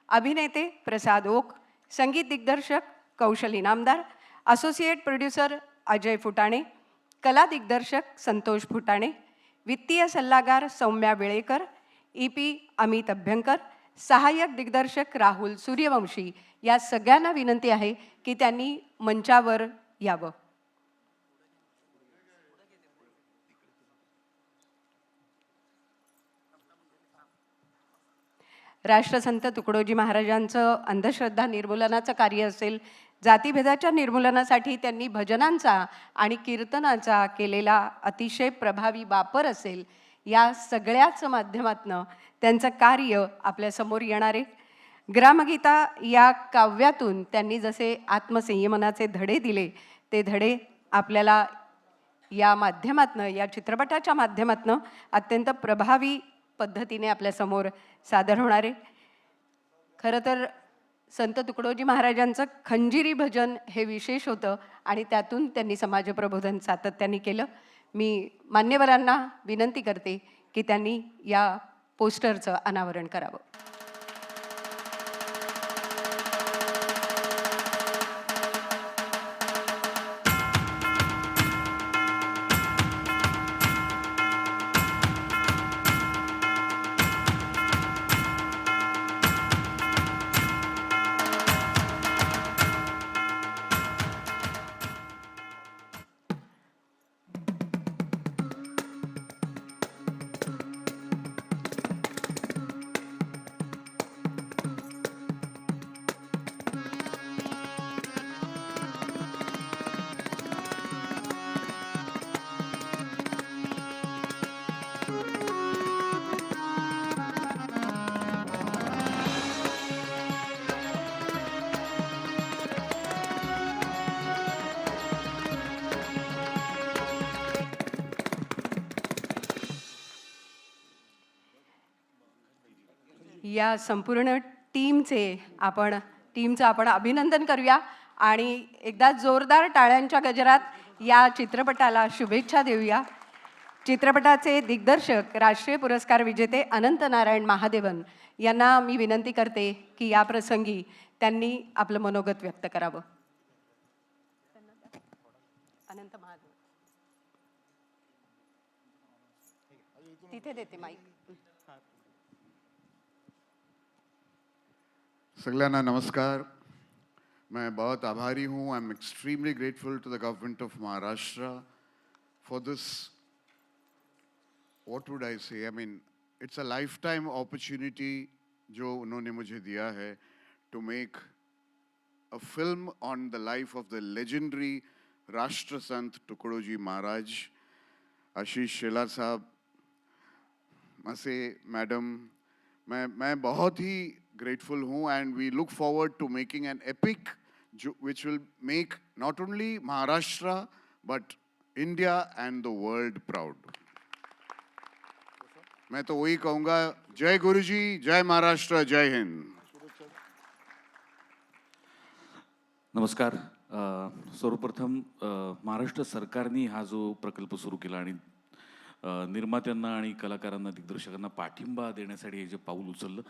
अभिनेते प्रसाद ओक, संगीत दिग्दर्शक कौशल इनामदार, असोसिएट प्रोड्युसर अजय फुटाणे, कला दिग्दर्शक संतोष फुटाणे, वित्तीय सल्लागार सौम्या वेळेकर, EP अमित अभ्यंकर, सहाय्यक दिग्दर्शक राहुल सूर्यवंशी या सगळ्यांना विनंती आहे की त्यांनी मंचावर यावं. राष्ट्रसंत तुकडोजी महाराजांचं अंधश्रद्धा निर्मूलनाचं कार्य असेल, जातीभेदाच्या निर्मूलनासाठी त्यांनी भजनांचा आणि कीर्तनाचा केलेला अतिशय प्रभावी वापर असेल, या सगळ्याच माध्यमातनं त्यांचं कार्य आपल्यासमोर येणार आहे. ग्रामगीता या काव्यातून त्यांनी जसे आत्मसंयमनाचे धडे दिले, ते धडे आपल्याला या माध्यमातनं, या चित्रपटाच्या माध्यमातनं अत्यंत प्रभावी पद्धतीने आपल्यासमोर सादर होणार आहे. खरं तर संत तुकडोजी महाराजांचं खंजिरी भजन हे विशेष होतं आणि त्यातून त्यांनी समाजप्रबोधन सातत्याने केलं. मी मान्यवरांना विनंती करते की त्यांनी या पोस्टरचं अनावरण करावं. या संपूर्ण टीमचं आपण अभिनंदन करूया आणि एकदा जोरदार टाळ्यांच्या गजरात या चित्रपटाला शुभेच्छा देऊया. चित्रपटाचे दिग्दर्शक, राष्ट्रीय पुरस्कार विजेते अनंत नारायण महादेवन यांना मी विनंती करते की या प्रसंगी त्यांनी आपलं मनोगत व्यक्त करावं. अनंत महादेवन तिथे देते माईक.
सगळ्यांना नमस्कार. मैं बहुत आभारी हूँ. I am extremely grateful to the government of Maharashtra for this, what would I say, I mean it's a life time opportunity जो उन्होंने मुझे दिया है to make a film on the life of the legendary Rashtra Sant Tukdoji Maharaj. Ashish Shelar साहब, मसे madam, मैं बहुत ही grateful हूँ, and we look forward to making an epic which will make not only Maharashtra but India and the world proud. मैं तो वही कहूँगा, जय गुरुजी, जय महाराष्ट्र, जय हिंद.
नमस्कार. सर्वप्रथम महाराष्ट्र सरकारने हा जो प्रकल्प सुरू केला आणि निर्मात्यांना आणि कलाकारांना, दिग्दर्शकांना पाठिंबा देण्यासाठी हे जे पाऊल उचललं,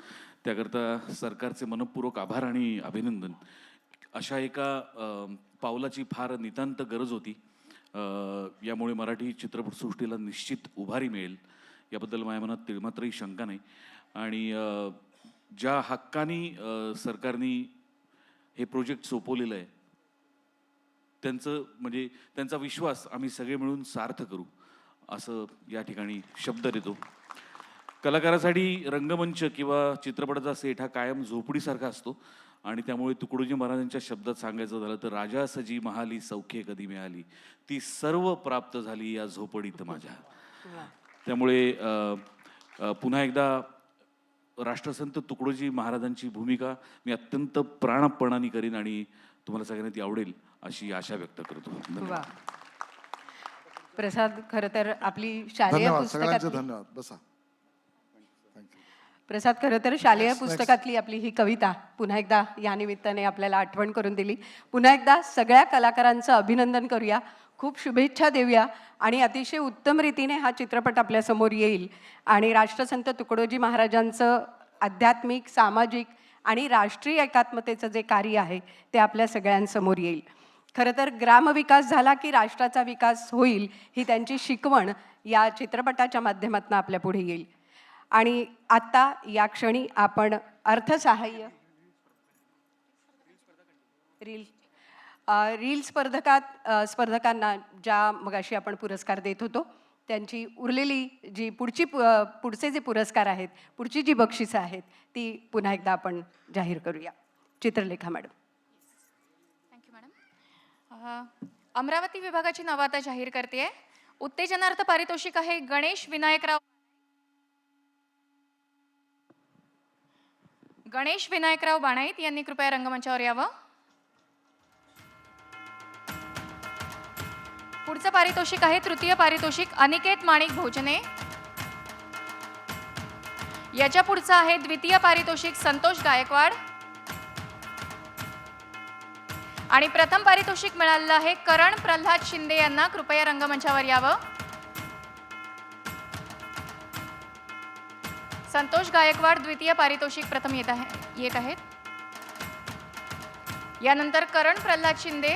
त्याकरता सरकारचे मनपूर्वक आभार आणि अभिनंदन. अशा एका पावलाची फार नितांत गरज होती. यामुळे मराठी चित्रपटसृष्टीला निश्चित उभारी मिळेल याबद्दल माझ्या मनात तिळमात्रही शंका नाही. आणि ज्या हक्कानी सरकारने हे प्रोजेक्ट सोपवलेलं आहे, त्यांचा विश्वास आम्ही सगळे मिळून सार्थ करू असं या ठिकाणी शब्द देतो. कलाकारासाठी रंगमंच किंवा चित्रपटाचा सेट हा कायम झोपडीसारखा असतो आणि त्यामुळे तुकडोजी महाराजांच्या शब्दात सांगायचं झालं तर, राजा सजी महाली सौख्ये कधी मिळाली, ती सर्व प्राप्त झाली या झोपडीत माझ्या. त्यामुळे पुन्हा एकदा राष्ट्रसंत तुकडोजी महाराजांची भूमिका मी अत्यंत प्राणपणाने करीन आणि तुम्हाला सगळ्यांना ती आवडेल अशी आशा व्यक्त करतो.
वा प्रसाद, खरं तर आपली शालेय पुस्तकात,
धन्यवाद. बसा.
प्रसाद, खरं तर शालेय पुस्तकातली आपली ही कविता पुन्हा एकदा या निमित्ताने आपल्याला आठवण करून दिली. पुन्हा एकदा सगळ्या कलाकारांचं अभिनंदन करूया, खूप शुभेच्छा देऊया आणि अतिशय उत्तम रीतीने हा चित्रपट आपल्यासमोर येईल आणि राष्ट्रसंत तुकडोजी महाराजांचं आध्यात्मिक, सामाजिक आणि राष्ट्रीय एकात्मतेचं जे कार्य आहे ते आपल्या सगळ्यांसमोर येईल. खरं तर ग्रामविकास झाला की राष्ट्राचा विकास होईल, ही त्यांची शिकवण या चित्रपटाच्या माध्यमातून आपल्या पुढे येईल. आणि आत्ता या क्षणी आपण अर्थसहाय्य रील स्पर्धकांना ज्या मगाशी आपण पुरस्कार देत होतो त्यांची उरलेली जी पुढचे जे पुरस्कार आहेत, पुढची जी बक्षिसं आहेत ती पुन्हा एकदा आपण जाहीर करूया. Chitralekha madam.
Thank you madam. Amravati विभागाची नावं आता जाहीर करते. उत्तेजनार्थ पारितोषिक आहे गणेश विनायकराव बाणाईत यांनी कृपया रंगमंचावर यावं. पुढचं पारितोषिक आहे तृतीय पारितोषिक अनिकेत माणिक भोजने. याच्या पुढचं आहे द्वितीय पारितोषिक संतोष गायकवाड. आणि प्रथम पारितोषिक मिळालेलं आहे करण प्रल्हाद शिंदे यांना. कृपया रंगमंचावर यावं. संतोष गायकवाड द्वितीय पारितोषिक प्रथम येत आहेत. यानंतर करण प्रल्हाद शिंदे.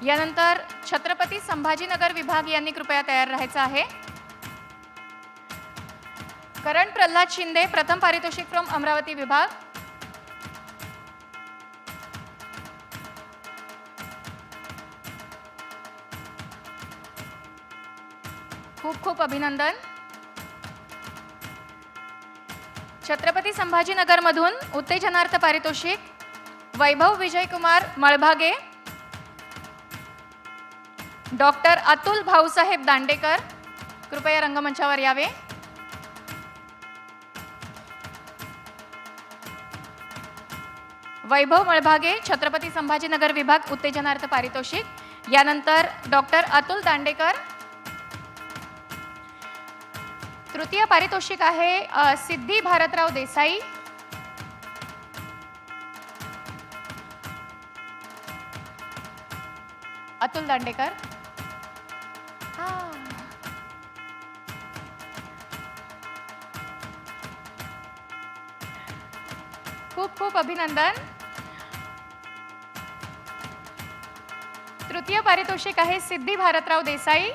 यानंतर छत्रपती संभाजीनगर विभाग यांनी कृपया तयार राहायचं आहे. करण प्रल्हाद शिंदे प्रथम पारितोषिक फ्रॉम अमरावती विभाग. खूप खूप अभिनंदन. छत्रपती संभाजीनगर मधून उत्तेजनार्थ पारितोषिक वैभव विजयकुमार मळभागे, डॉक्टर अतुल भाऊसाहेब दांडेकर. कृपया रंगमंचावर यावे. वैभव मळभागे छत्रपती संभाजीनगर विभाग उत्तेजनार्थ पारितोषिक. यानंतर डॉक्टर अतुल दांडेकर. तृतीय पारितोषिक आहे सिद्धी भारतराव देसाई. अतुल दांडेकर. खूप खूप अभिनंदन. तृतीय पारितोषिक आहे सिद्धी भारतराव देसाई.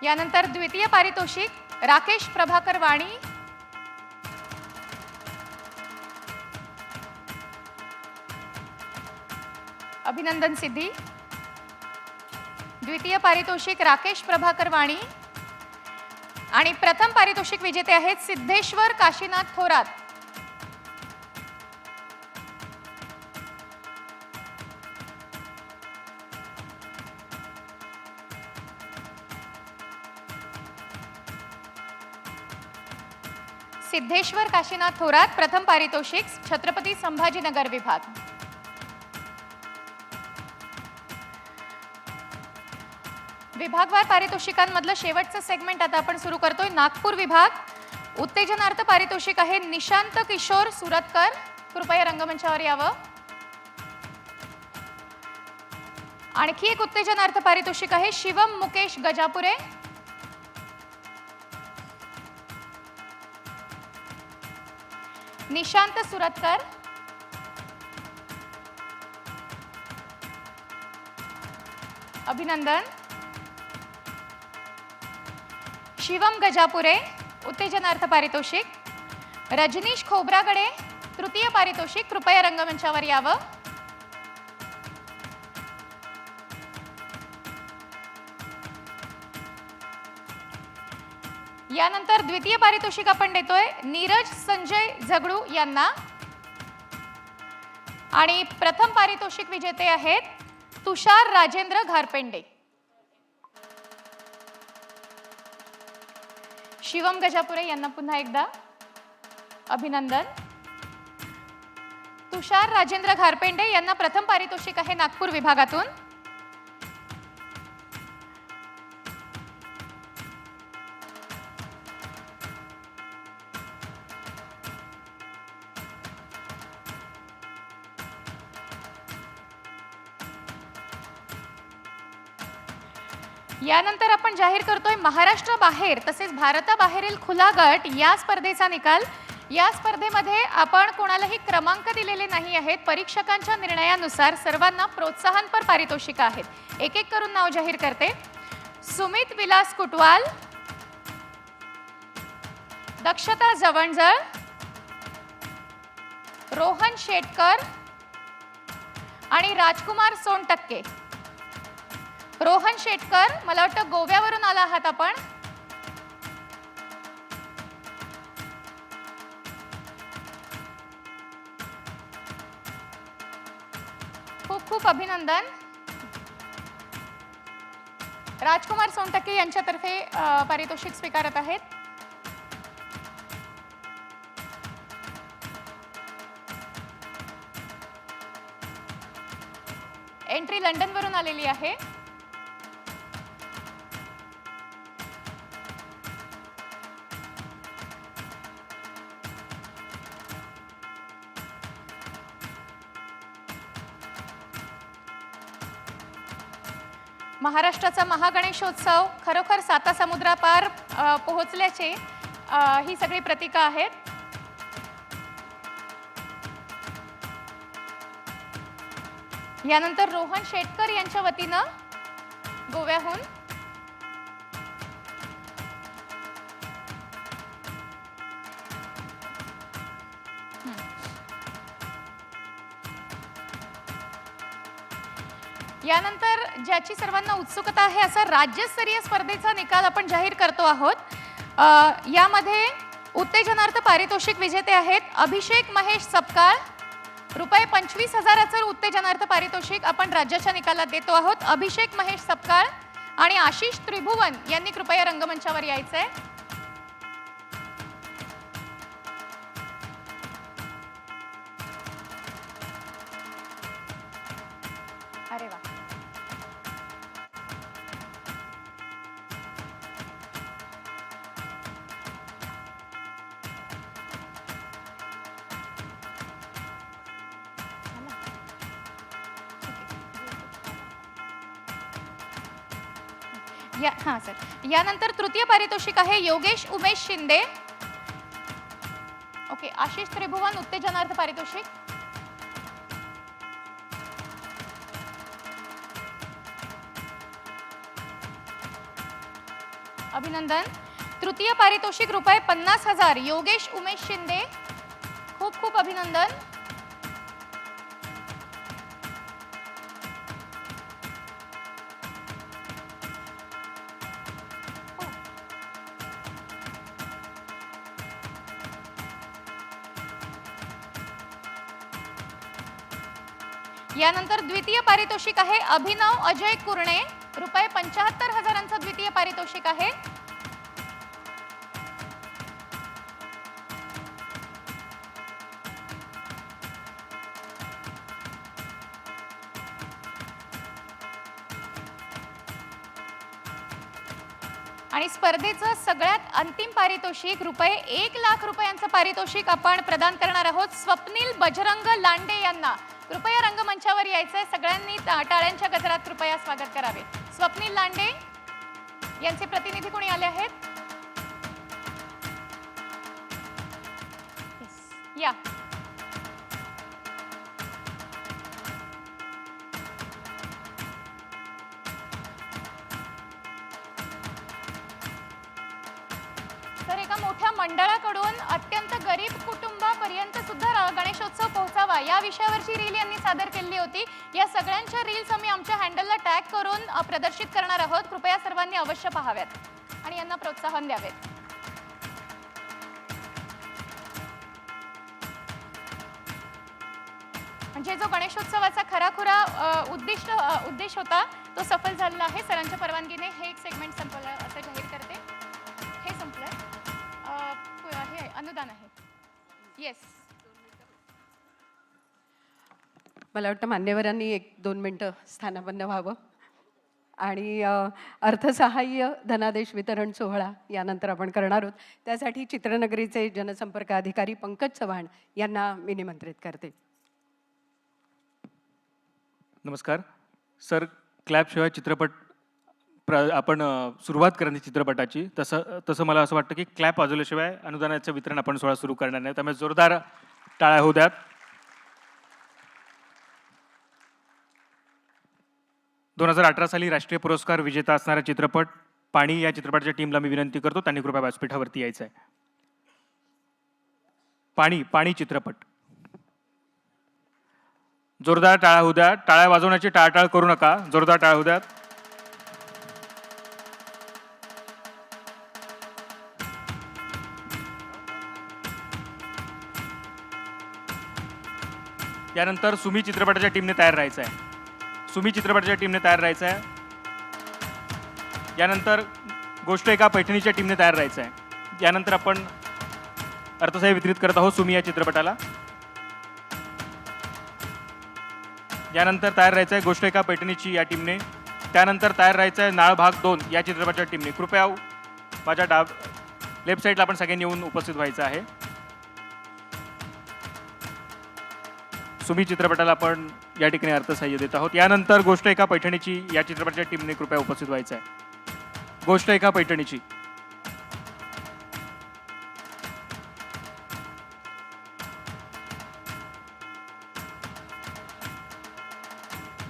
यानंतर द्वितीय पारितोषिक राकेश प्रभाकर वाणी. अभिनंदन सिद्धी. द्वितीय पारितोषिक राकेश प्रभाकर वाणी. आणि प्रथम पारितोषिक विजेते आहेत सिद्धेश्वर काशीनाथ थोरात. सिद्धेश्वर काशीनाथ थोरात प्रथम पारितोषिक छत्रपती संभाजीनगर विभाग. विभागवार पारितोषिकांमधलं शेवटचं सेगमेंट आता आपण सुरू करतोय. नागपूर विभाग. उत्तेजनार्थ पारितोषिक आहे निशांत किशोर सुरतकर. कृपया रंगमंचावर यावं. आणखी एक उत्तेजनार्थ पारितोषिक आहे शिवम मुकेश गजापुरे. निशांत सुरतकर. अभिनंदन. शिवम गजापुरे उत्तेजनार्थ पारितोषिक. रजनीश खोब्रागडे तृतीय पारितोषिक. कृपया रंगमंचावर यावं. यानंतर द्वितीय पारितोषिक आपण देतोय नीरज संजय झगडू यांना. आणि प्रथम पारितोषिक विजेते आहेत तुषार राजेंद्र घारपेंडे. शिवम गजापुरे यांना पुन्हा एकदा अभिनंदन. तुषार राजेंद्र घारपेंडे यांना प्रथम पारितोषिक आहे नागपूर विभागातून. यानंतर आपण जाहीर करतोय महाराष्ट्र बाहेर तसेच भारताबाहेरील खुला गट या स्पर्धेचा निकाल. या स्पर्धेमध्ये आपण कोणालाही क्रमांक दिलेले नाही आहेत. परीक्षकांच्या निर्णयानुसार सर्वांना प्रोत्साहनपर पारितोषिकं आहेत. एक एक करून नाव जाहीर करते. सुमित विलास कुटवाल, दक्षता जवणजळ, रोहन शेटकर आणि राजकुमार सोनटक्के. रोहन शेटकर, मला वाटतं गोव्यावरून आला आहात आपण. खूप खूप अभिनंदन. राजकुमार सोनटक्के यांच्यातर्फे पारितोषिक स्वीकारत आहेत. एंट्री लंडनवरून आलेली आहे. महाराष्ट्राचा महागणेशोत्सव खरोखर सातासमुद्रापार पोहोचल्याचे ही सगळी प्रतीकं आहेत. यानंतर रोहन शेटकर यांच्या वतीनं गोव्याहून यानंतर ज्याची सर्वांना उत्सुकता आहे असा राज्यस्तरीय स्पर्धेचा निकाल आपण जाहीर करतो आहोत. यामध्ये उत्तेजनार्थ पारितोषिक विजेते आहेत अभिषेक महेश सपकाळ. रुपये 25,000चं उत्तेजनार्थ पारितोषिक आपण राज्याच्या निकालात देतो आहोत. अभिषेक महेश सपकाळ आणि आशिष त्रिभुवन यांनी कृपया रंगमंचावर यायचंय. अरे वा. हां सर. यानंतर तृतीय पारितोषिक आहे योगेश उमेश शिंदे. ओके. आशिष त्रिभुवन उत्तेजनार्थ पारितोषिक. अभिनंदन. तृतीय पारितोषिक रुपये 50,000 योगेश उमेश शिंदे. खूप खूप अभिनंदन. यानंतर द्वितीय पारितोषिक आहे अभिनव अजय कुरणे. रुपये 75,000चं द्वितीय पारितोषिक आहे. आणि स्पर्धेचं सगळ्यात अंतिम पारितोषिक रुपये 1,00,000 रुपयांचं पारितोषिक आपण प्रदान करणार आहोत स्वप्नील बजरंग लांडे यांना. कृपया रंगमंचावर यायचंय. सगळ्यांनी टाळ्यांच्या गजरात कृपया स्वागत करावे. स्वप्नील लांडे यांचे प्रतिनिधी कोणी आले आहेत? या. तर एका मोठ्या मंडळाकडून अत्यंत गरीब कुटुंबापर्यंत सुद्धा गणेशोत्सव पोहोचावा या विषयावरची रील यांनी सादर केली होती. या सगळ्यांच्या रील्स आम्ही आमच्या हँडलला टॅग करून प्रदर्शित करणार आहोत. कृपया सर्वांनी अवश्य पाहाव्यात आणि यांना प्रोत्साहन द्यावेत. म्हणजे जो गणेशोत्सवाचा खराखुरा उद्देश होता तो सफल झालेला आहे. सरांच्या परवानगीने हे एक सेगमेंट संपलं असं जाहीर करते. हे संपलंय. हे अनुदान आहे. येस.
मला वाटतं मान्यवरांनी 1-2 मिनटं स्थानापन्न व्हावं आणि अर्थसहाय्य धनादेश वितरण सोहळा यानंतर आपण करणार आहोत. त्यासाठी चित्रनगरीचे जनसंपर्क अधिकारी पंकज चव्हाण यांना मी निमंत्रित करते.
नमस्कार सर. क्लॅपशिवाय चित्रपट
आपण सुरुवात करण्याची चित्रपटाची, तसं तसं मला असं वाटतं की क्लॅप वाजवल्याशिवाय अनुदानाचं वितरण आपण सोहळा सुरू करणार नाही. त्यामुळे जोरदार टाळ्या होऊ द्यात. 2018 साली राष्ट्रीय पुरस्कार विजेता असणारा चित्रपट पाणी या चित्रपटाच्या टीमला मी विनंती करतो, त्यांनी कृपया व्यासपीठावरती यायचं आहे. पाणी चित्रपट. जोरदार टाळ्या होऊ द्या. टाळ्या वाजवण्याची टाळाटाळ करू नका. जोरदार टाळ्या होऊ द्यात. यानंतर सुमी चित्रपटाच्या टीमने तयार राहायचं आहे. सुमी चित्रपटाच्या टीमने तयार राहायचं आहे. यानंतर गोष्ट एका पैठणीच्या टीमने तयार राहायचं आहे. यानंतर आपण अर्थसहाय्य वितरित करत आहोत सुमी या चित्रपटाला. यानंतर तयार राहायचं आहे गोष्ट एका पैठणीची या टीमने. त्यानंतर तयार राहायचं आहे नाळ भाग 2 या चित्रपटाच्या टीमने. कृपया माझ्या लेफ्ट साईडला आपण सगळ्यांनी येऊन उपस्थित व्हायचं आहे. सुमी चित्रपटाला आपण या ठिकाणी अर्थसहाय्य देत आहोत. यानंतर गोष्ट एका पैठणीची या चित्रपटाच्या टीमने कृपया उपस्थित व्हायचं आहे. गोष्ट एका पैठणीची.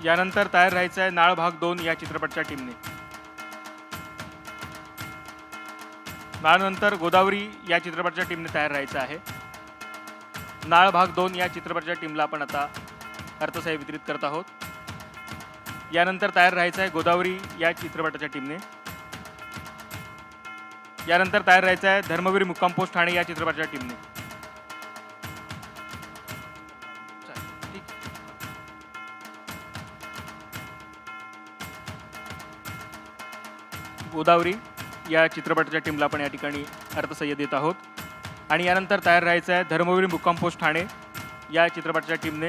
यानंतर तयार राहायचं आहे नाळ भाग 2 या चित्रपटाच्या टीमने. नाळनंतर गोदावरी या चित्रपटाच्या टीमने तयार राहायचं आहे. नाळ भाग 2 या चित्रपटाच्या टीमला आपण आता अर्थसहाय्य वितरित करत आहोत. यानंतर तयार राहायचं आहे गोदावरी या चित्रपटाच्या टीमने. यानंतर तयार राहायचं आहे धर्मवीर मुक्काम पोस्ट ठाणे या चित्रपटाच्या टीमने. गोदावरी या चित्रपटाच्या टीमला आपण या ठिकाणी अर्थसहाय्य देत आहोत. आणि यानंतर तयार राहायचं आहे धर्मवीर मुक्काम पोस्ट ठाणे या चित्रपटाच्या टीमने.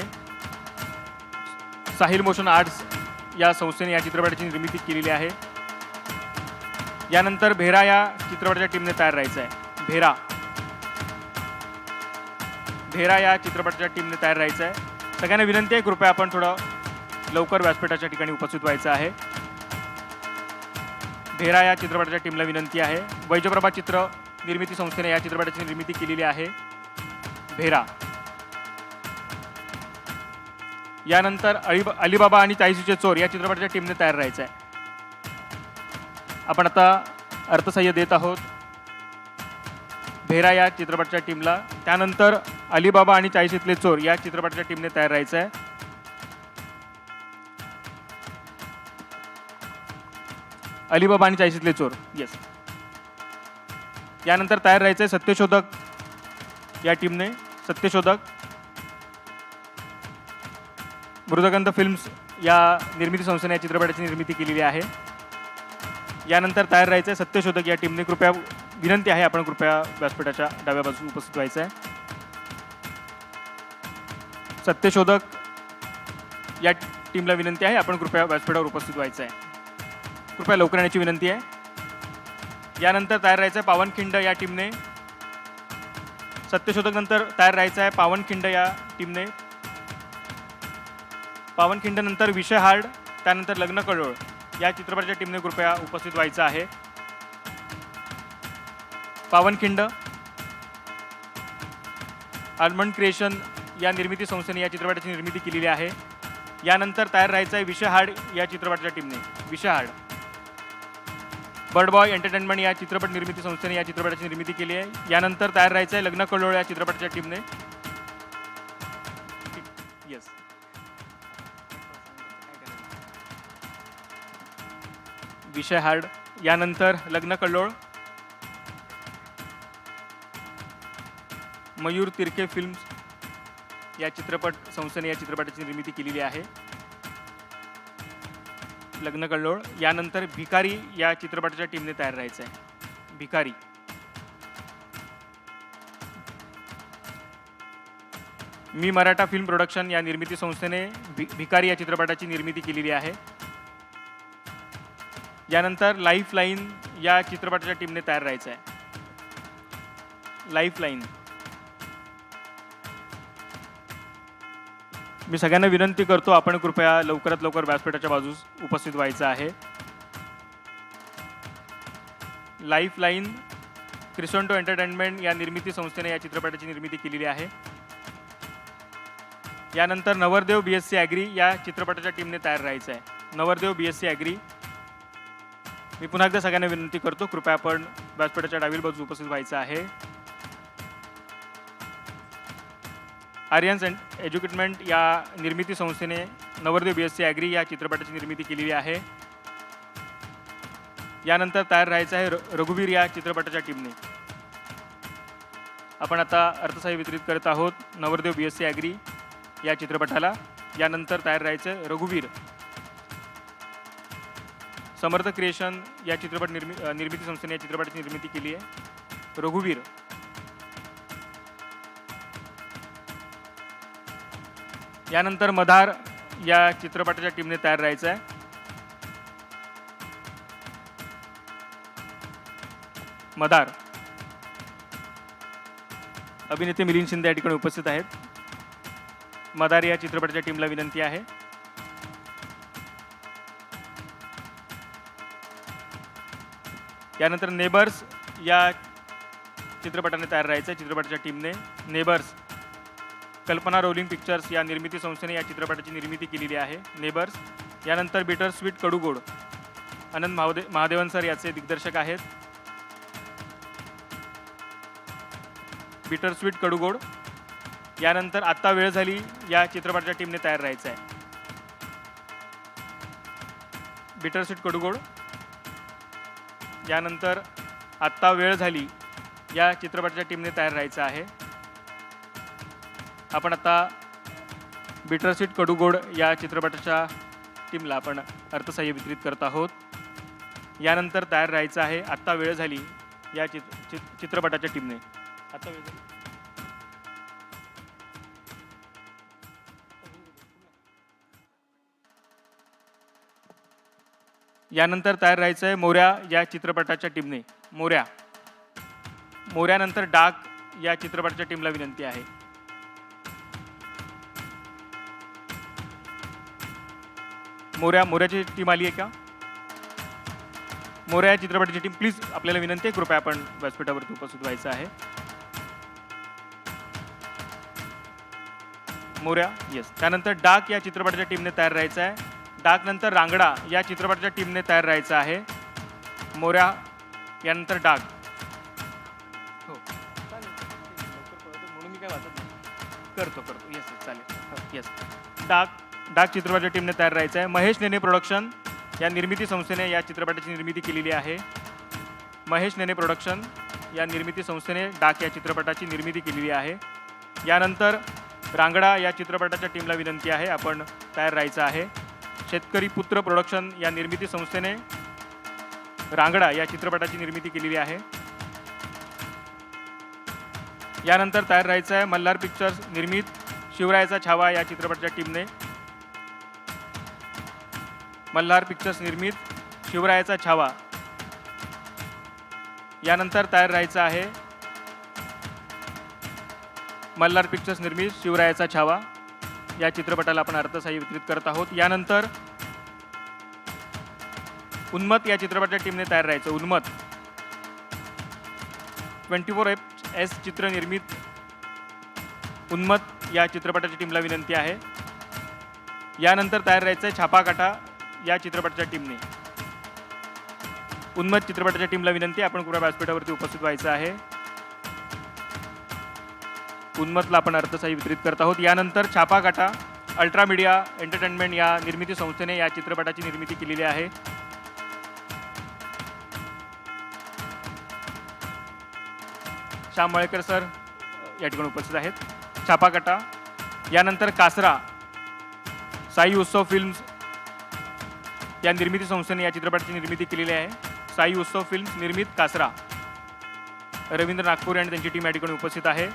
साहिल मोशन आर्ट्स या संस्थेने या चित्रपटाची निर्मिती केलेली आहे. यानंतर भेरा या चित्रपटाच्या टीमने तयार राहायचं आहे. भेरा या चित्रपटाच्या टीमने तयार राहायचं आहे. सगळ्यांना विनंती आहे कृपया आपण थोडं लवकर व्यासपीठाच्या ठिकाणी उपस्थित व्हायचं आहे. भेरा या चित्रपटाच्या टीमला विनंती आहे. वैजप्रभा चित्र निर्मिती संस्थेने या चित्रपटाची निर्मिती केलेली आहे. भेरा. यानंतर अलीबाबा आणि चाळीशीचे चोर या चित्रपटाच्या टीमने तयार राहायचं आहे. आपण आता अर्थसहाय्य देत आहोत भेरा या चित्रपटाच्या टीमला. त्यानंतर अलीबाबा आणि चाळीशीतले चोर या चित्रपटाच्या टीमने तयार राहायचं आहे. अलीबाबा आणि चाळीशीतले चोर. येस. यानंतर तयार राहायचं आहे सत्यशोधक या टीमने. सत्यशोधक. मृदगंध फिल्म्स या निर्मिती संस्थेने या चित्रपटाची निर्मिती केलेली आहे. यानंतर तयार राहायचं आहे सत्यशोधक या टीमने. कृपया विनंती आहे आपण कृपया व्यासपीठाच्या डाव्या बाजूस उपस्थित व्हायचं आहे. सत्यशोधक या टीमला विनंती आहे आपण कृपया व्यासपीठावर उपस्थित व्हायचं आहे. कृपया लवकर येण्याची विनंती आहे. यानंतर तयार राहायचं आहे पावनखिंड या टीमने. सत्यशोधक नंतर तयार राहायचं आहे पावनखिंड या टीमने. पावनखिंड नंतर विषय हार्ड, त्यानंतर लग्न कळोळ या चित्रपटाच्या टीमने कृपया उपस्थित व्हायचं आहे. पावनखिंड. आल्मंड क्रिएशन या निर्मिती संस्थेने या चित्रपटाची निर्मिती केलेली आहे. यानंतर तयार राहायचं आहे विषय हार्ड या चित्रपटाच्या टीमने. विषय हार्ड. बर्ड बॉय एंटरटेनमेंट या चित्रपट निर्मिती संस्थेने या चित्रपटाची निर्मिती केली आहे. यानंतर तयार राहायचं आहे लग्न कल्लोळ या चित्रपटाच्या टीमने. येस. विषय हार्ड. यानंतर लग्न कल्लोळ. मयूर तिरके फिल्म्स या चित्रपट संस्थेने या चित्रपटाची निर्मिती केलेली आहे. लग्न कल्लोळ. यानंतर भिकारी या चित्रपटाच्या टीमने तयार राहायचं आहे. भिकारी. मी मराठा फिल्म प्रोडक्शन या निर्मिती संस्थेने भिकारी या चित्रपटाची निर्मिती केलेली आहे. यानंतर लाईफ लाईन या चित्रपटाच्या टीमने तयार राहायचं आहे. Life line. मी सगळ्यांना विनंती करतो आपण कृपया लवकरात लवकर व्यासपीठाच्या बाजूस उपस्थित व्हायचं आहे. लाईफ लाईन क्रिसोंटो एंटरटेनमेंट या निर्मिती संस्थेने या चित्रपटाची निर्मिती केलेली आहे. यानंतर नवरदेव BSc ॲग्री या चित्रपटाच्या टीमने तयार राहायचं आहे. नवरदेव BSc ॲग्री. मी पुन्हा एकदा सगळ्यांना विनंती करतो, कृपया आपण व्यासपीठाच्या डावील बाजूस उपस्थित व्हायचं आहे. आर्यन्स एज्युकेटमेंट या निर्मिती संस्थेने नवरदेव BSc ॲग्री या चित्रपटाची निर्मिती केलेली आहे. यानंतर तयार राहायचं आहे रघुवीर या चित्रपटाच्या टीमने. आपण आता अर्थसहाय्य वितरित करत आहोत नवरदेव BSc ॲग्री या चित्रपटाला. यानंतर तयार राहायचं रघुवीर. समर्थ क्रिएशन या चित्रपट निर्मिती संस्थेने या चित्रपटाची निर्मिती केली आहे. रघुवीर. यानंतर मधार या चित्रपटाच्या टीमने तयार राहायचं आहे. मधार. अभिनेते मिलिंद शिंदे या ठिकाणी उपस्थित आहेत. मदार या चित्रपटाच्या टीमला विनंती आहे. यानंतर नेबर्स या चित्रपटाने तयार राहायचं चित्रपटाच्या टीमने. नेबर्स. कल्पना रोलिंग पिक्चर्स या निर्मिती संस्थेने या चित्रपटाची निर्मिती केलेली आहे. नेबर्स. यानंतर बिटर स्वीट कडूगोड. आनंद महादेवन सर याचे दिग्दर्शक आहेत. बिटर स्वीट कडूगोड. यानंतर आत्ता वेळ झाली या चित्रपटाच्या टीमने तयार राहायचं आहे. बिटर स्वीट कडूगोड. यानंतर आत्ता वेळ झाली या चित्रपटाच्या टीमने तयार राहायचं आहे. आपण आता बिटर स्वीट कडूगोड या चित्रपटाच्या टीमला आपण अर्थसहाय्य वितरित करत आहोत. यानंतर तयार राहायचं आहे आत्ता वेळ झाली या चित्रपटाच्या टीमने. आत्ता वेळ झाली. यानंतर तयार राहायचं आहे मोऱ्या या चित्रपटाच्या टीमने. मोऱ्या. मोऱ्यानंतर डाक या चित्रपटाच्या टीमला विनंती आहे. मोऱ्याची टीम आली आहे का? मोऱ्या या चित्रपटाची टीम प्लीज, आपल्याला विनंती आहे, कृपया आपण व्यासपीठावरती उपस्थित व्हायचं आहे. मोऱ्या. येस. त्यानंतर डाक या चित्रपटाच्या टीमने तयार राहायचं आहे. डाक नंतर रांगडा या चित्रपटाच्या टीमने तयार राहायचं आहे. मोऱ्या यानंतर डाक. हो म्हणून मी काय वाटत नाही. करतो. येस चालेल. येस. डाक चित्रपटाच्या टीमने तयार राहायचं आहे. महेश नेने प्रोडक्शन या निर्मिती संस्थेने या चित्रपटाची निर्मिती केलेली आहे. महेश नेने प्रोडक्शन या निर्मिती संस्थेने डाक या चित्रपटाची निर्मिती केलेली आहे. यानंतर रांगडा या चित्रपटाच्या टीमला विनंती आहे, आपण तयार राहायचं आहे. शेतकरी पुत्र प्रोडक्शन या निर्मिती संस्थेने रांगडा या चित्रपटाची निर्मिती केलेली आहे. यानंतर तयार राहायचं आहे मल्हार पिक्चर्स निर्मित शिवरायाचा छावा या चित्रपटाच्या टीमने. मल्हार पिक्चर्स निर्मित शिवरायाचा छावा. यानंतर तयार राहायचं आहे मल्हार पिक्चर्स निर्मित शिवरायाचा छावा या चित्रपटाला आपण अर्थसहाय्य वितरित करत आहोत. यानंतर उन्मत या चित्रपटाच्या टीमने तयार राहायचं. उन्मत. 24S चित्र निर्मित उन्मत या चित्रपटाच्या टीमला विनंती आहे. यानंतर तयार राहायचं आहे छापाकाटा या चित्रपटाच्या टीमने. उन्मत चित्रपटाच्या टीमला विनंती, आपण कृपया व्यासपीठावरती उपस्थित व्हायचं आहे. उन्मतला आपण अर्थसहाय्य वितरित करत आहोत. यानंतर छापाकाटा अल्ट्रा मीडिया एंटरटेनमेंट या निर्मिती संस्थेने या चित्रपटाची निर्मिती केलेली आहे. श्याम मळेकर सर या ठिकाणी उपस्थित आहेत. छापाकाटा. यानंतर कासरा साई उत्सव फिल्म्स या निर्मिती संस्थेने या चित्रपटाची निर्मिती केलेली आहे. साई उत्सव फिल्म्स निर्मित कासरा. रवींद्र नागपूर आणि त्यांची टीम या ठिकाणी उपस्थित आहे.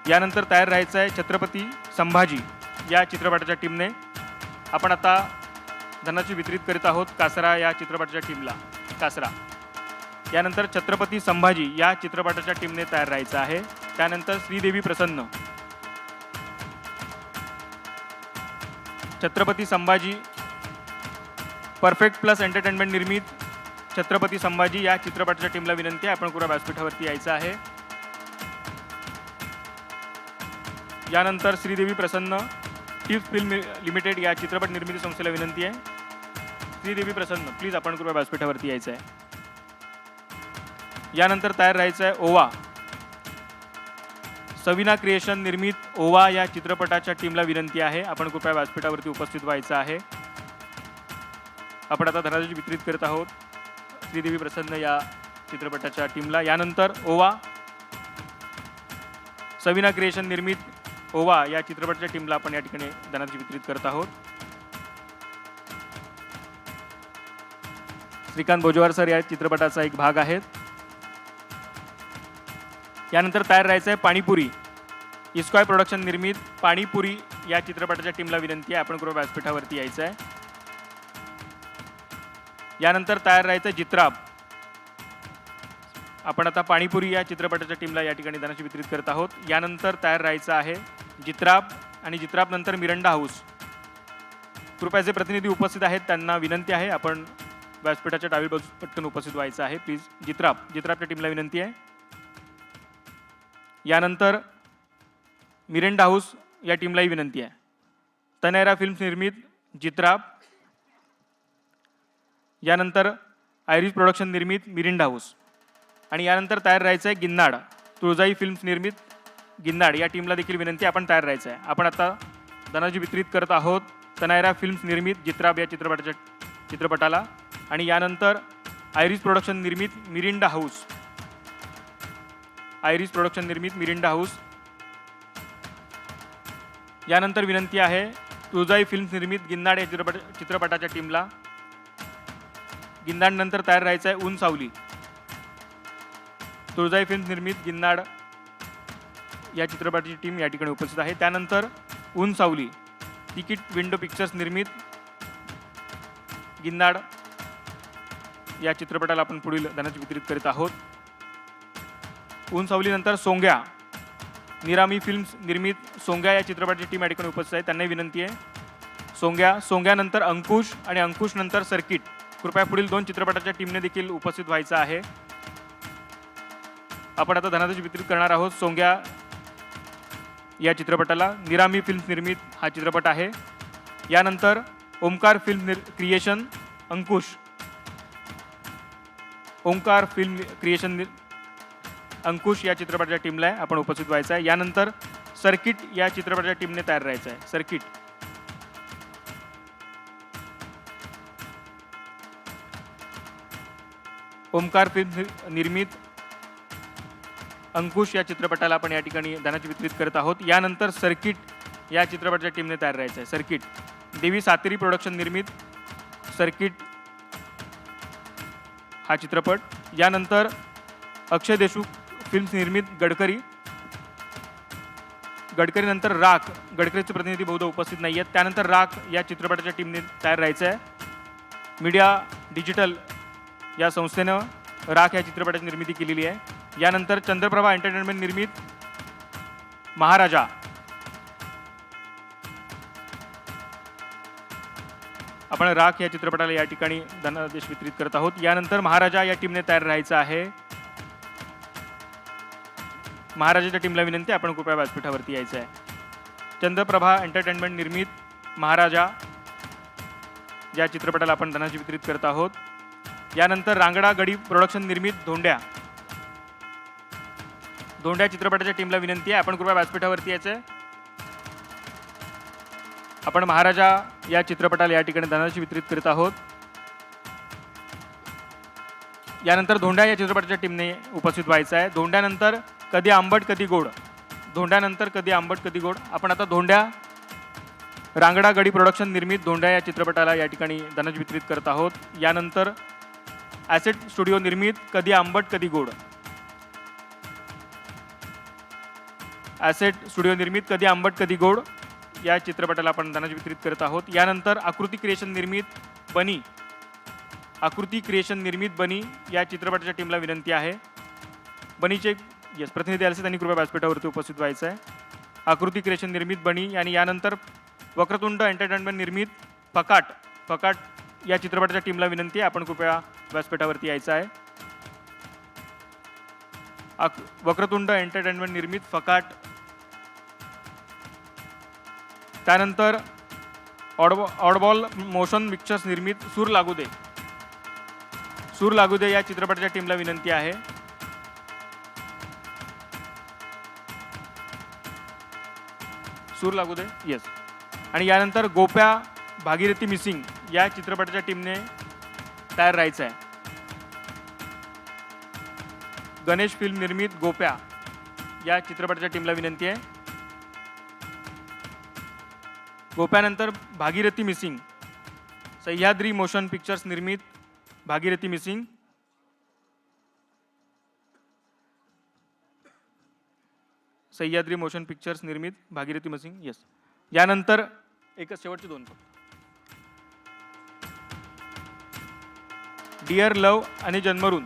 यानंतर तयार राहायचं आहे छत्रपती संभाजी या चित्रपटाच्या टीमने. आपण आता धनाची वितरित करीत आहोत कासरा या चित्रपटाच्या टीमला. कासरा. यानंतर छत्रपती संभाजी या चित्रपटाच्या टीमने तयार राहायचं आहे. त्यानंतर Shridevi Prasanna. Chhatrapati Sambhaji perfect plus entertainment निर्मित छत्रपती संभाजी या चित्रपटाच्या टीमला विनंती आहे, आपण कृपया व्यासपीठावरती यायचं आहे. यानंतर श्रीदेवी प्रसन्न टिप्स फिल्म लिमिटेड या चित्रपट निर्मिती संस्थेला विनंती आहे. श्रीदेवी प्रसन्न प्लीज आपण कृपया व्यासपीठावरती यायचं आहे. यानंतर तयार राहायचं आहे ओवा. सविना क्रिएशन निर्मित ओवा या चित्रपटाच्या टीमला विनंती आहे, आपण कृपया व्यासपीठावरती उपस्थित व्हायचं आहे. आपण आता धनादेश वितरित करत आहोत श्रीदेवी प्रसन्न या चित्रपटाच्या टीमला. यानंतर ओवा सविना क्रिएशन निर्मित ओवा या चित्रपटाच्या टीमला आपण या ठिकाणी धनादेश वितरित करत आहोत. श्रीकांत भोजवार सर या चित्रपटाचा एक भाग आहेत. यानंतर तयार राहायचं आहे पाणीपुरी. इस्कॉय प्रोडक्शन निर्मित पाणीपुरी या चित्रपटाच्या टीमला विनंती आहे, आपण कृपया व्यासपीठावरती यायचं आहे. यानंतर तयार राहायचं आहे जित्राब. आपण आता पाणीपुरी या चित्रपटाच्या टीमला या ठिकाणी धनादेश वितरित करत आहोत. यानंतर तयार राहायचं आहे जित्राब आणि जित्राब नंतर मिरंडा हाऊस. कृपया जे प्रतिनिधी उपस्थित आहेत त्यांना विनंती आहे, आपण व्यासपीठाच्या डावी बाजूस पटकन उपस्थित व्हायचं आहे प्लीज. जित्राबच्या टीमला विनंती आहे. यानंतर मिरंडा हाऊस या टीमलाही विनंती आहे. तनेरा फिल्म्स निर्मित जित्राब. यानंतर आयरिश प्रोडक्शन निर्मित मिरिंडा हाऊस आणि यानंतर तयार राहायचं आहे गिन्नाड. तुळजाई फिल्म्स निर्मित गिन्नाड या टीमला देखील विनंती आपण तयार राहायचं आहे. आपण आता धनादेश वितरित करत आहोत तनायरा फिल्म्स निर्मित जित्राब या चित्रपटाला आणि यानंतर आयरिश प्रोडक्शन निर्मित मिरिंडा हाऊस. आयरिश प्रोडक्शन निर्मित मिरिंडा हाऊस. यानंतर विनंती आहे तुळजाई फिल्म्स निर्मित गिन्नाड या चित्रपटाच्या टीमला. गिन्नाड नंतर तयार राहायचं आहे ऊन सावली. तुळजाई फिल्म्स निर्मित गिन्नाड या चित्रपटाची टीम या ठिकाणी उपस्थित आहे. त्यानंतर ऊन सावली तिकीट विंडो पिक्चर्स निर्मित गिन्नाड या चित्रपटाला आपण पुढील धनादेश वितरित करीत आहोत. ऊन सावलीनंतर सोंग्या निरामी फिल्म्स निर्मित सोंग्या या चित्रपटाची टीम या ठिकाणी उपस्थित आहे, त्यांनाही विनंती आहे. सोंग्यानंतर अंकुश आणि अंकुश नंतर सर्किट. कृपया पुढील 2 चित्रपटाच्या टीमने देखील उपस्थित व्हायचं आहे. आपण आता धनादेश वितरित करणार आहोत सोंग्या या चित्रपटाला. निरामी फिल्म्स निर्मित हा चित्रपट आहे. यानंतर ओमकार फिल्म क्रिएशन अंकुश. ओमकार फिल्म क्रिएशन अंकुश या चित्रपटाच्या टीमला आहे, आपण उपस्थित व्हायचं आहे. यानंतर सर्किट या चित्रपटाच्या टीमने तयार राहायचं आहे. सर्किट. ओमकार फिल्म निर्मित अंकुश या चित्रपटाला आपण या ठिकाणी धनादेश वितरित करत आहोत. यानंतर सर्किट या चित्रपटाच्या टीमने तयार राहायचं आहे. सर्किट. देवी सातेरी प्रोडक्शन निर्मित सर्किट हा चित्रपट. यानंतर अक्षय देशमुख फिल्म्स निर्मित गडकरी. गडकरीनंतर राख. गडकरीचे प्रतिनिधी बहुधा उपस्थित नाही आहेत. त्यानंतर राख या चित्रपटाच्या टीमने तयार राहायचं आहे. मीडिया डिजिटल या संस्थेनं राख या चित्रपटाची निर्मिती केलेली आहे. यानंतर चंद्रप्रभा एंटरटेनमेंट निर्मित महाराजा. आपण राख या चित्रपटाला या ठिकाणी धनादेश वितरित करत आहोत. यानंतर महाराजा या टीमने तयार राहायचं आहे. महाराजाच्या टीमला विनंती आपण कृपया व्यासपीठावरती यायचं आहे. चंद्रप्रभा एंटरटेनमेंट निर्मित महाराजा या चित्रपटाला आपण धनादेश वितरित करत आहोत. यानंतर रांगडा गडी प्रोडक्शन निर्मित धोंड्या. धोंड्या चित्रपटाच्या टीमला विनंती आहे, आपण कृपया व्यासपीठावरती यायचं आहे. आपण महाराजा या चित्रपटाला या ठिकाणी धनादेश वितरित करीत आहोत. यानंतर धोंड्या या चित्रपटाच्या टीमने उपस्थित व्हायचं आहे. धोंड्यानंतर कधी आंबट कधी गोड. धोंड्यानंतर कधी आंबट कधी गोड. आपण आता धोंड्या रांगडा गडी प्रोडक्शन निर्मित धोंड्या या चित्रपटाला या ठिकाणी धनादेश वितरित करत आहोत. यानंतर ॲसेट स्टुडिओ निर्मित कधी आंबट कधी गोड. ॲसेट स्टुडिओ निर्मित कधी आंबट कधी गोड या चित्रपटाला आपण धनादेश वितरित करत आहोत. यानंतर आकृती क्रिएशन निर्मित बनी. आकृती क्रिएशन निर्मित बनी या चित्रपटाच्या टीमला विनंती आहे. बनीचे प्रतिनिधी आले त्यांनी कृपया व्यासपीठावरती उपस्थित व्हायचं आहे. आकृती क्रिएशन निर्मित बनी आणि यानंतर वक्रतुंड एंटरटेनमेंट निर्मित फकाट या चित्रपटाच्या टीमला विनंती आहे, आपण कृपया व्यासपीठावरती यायचं आहे. वक्रतुंड एंटरटेनमेंट निर्मित फकाट, त्यानंतर ऑडबॉल मोशन पिक्चर्स निर्मित सूर लागू दे. सूर लागू दे या चित्रपटाच्या टीमला विनंती आहे. सूर लागू दे, येस. आणि यानंतर गोप्या भागीरथी मिसिंग या चित्रपटाच्या टीमने तयार राहायचं आहे. गणेश फिल्म निर्मित गोप्या या चित्रपटाच्या टीमला विनंती आहे. गोप्यानंतर Bhagirathi missing, Sahyadri motion pictures निर्मित Bhagirathi missing. Sahyadri motion pictures निर्मित भागीरथी मिसिंग, येस. यानंतर एकच शेवटचे दोन फक्त. डिअर लव आणि जन्मरून,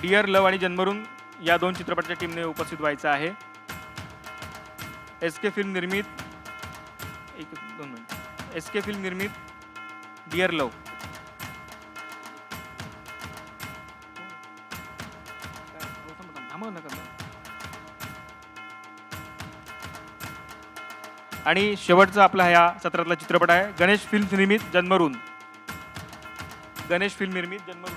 डिअर लव आणि जन्मरून या दोन चित्रपटाच्या टीमने उपस्थित व्हायचं आहे. SK फिल्म निर्मित, एक दोन मिनिट, SK फिल्म निर्मित डिअर लव. आणि शेवटचा आपला ह्या सत्रातला चित्रपट आहे गणेश फिल्म निर्मित जन्मरून. गणेश फिल्म निर्मित जन्मरून.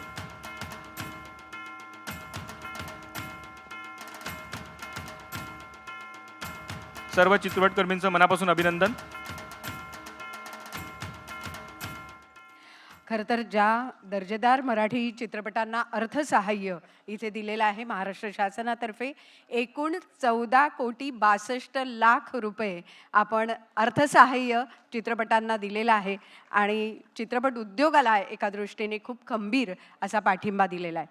सर्व चित्रपटकर्मींचं मनापासून अभिनंदन.
खरं तर ज्या दर्जेदार मराठी चित्रपटांना अर्थसहाय्य इथे दिलेलं आहे महाराष्ट्र शासनातर्फे, एकूण 14,62,00,000 रुपये आपण अर्थसहाय्य चित्रपटांना दिलेलं आहे आणि चित्रपट उद्योगाला एका दृष्टीने खूप खंबीर असा पाठिंबा दिलेला आहे.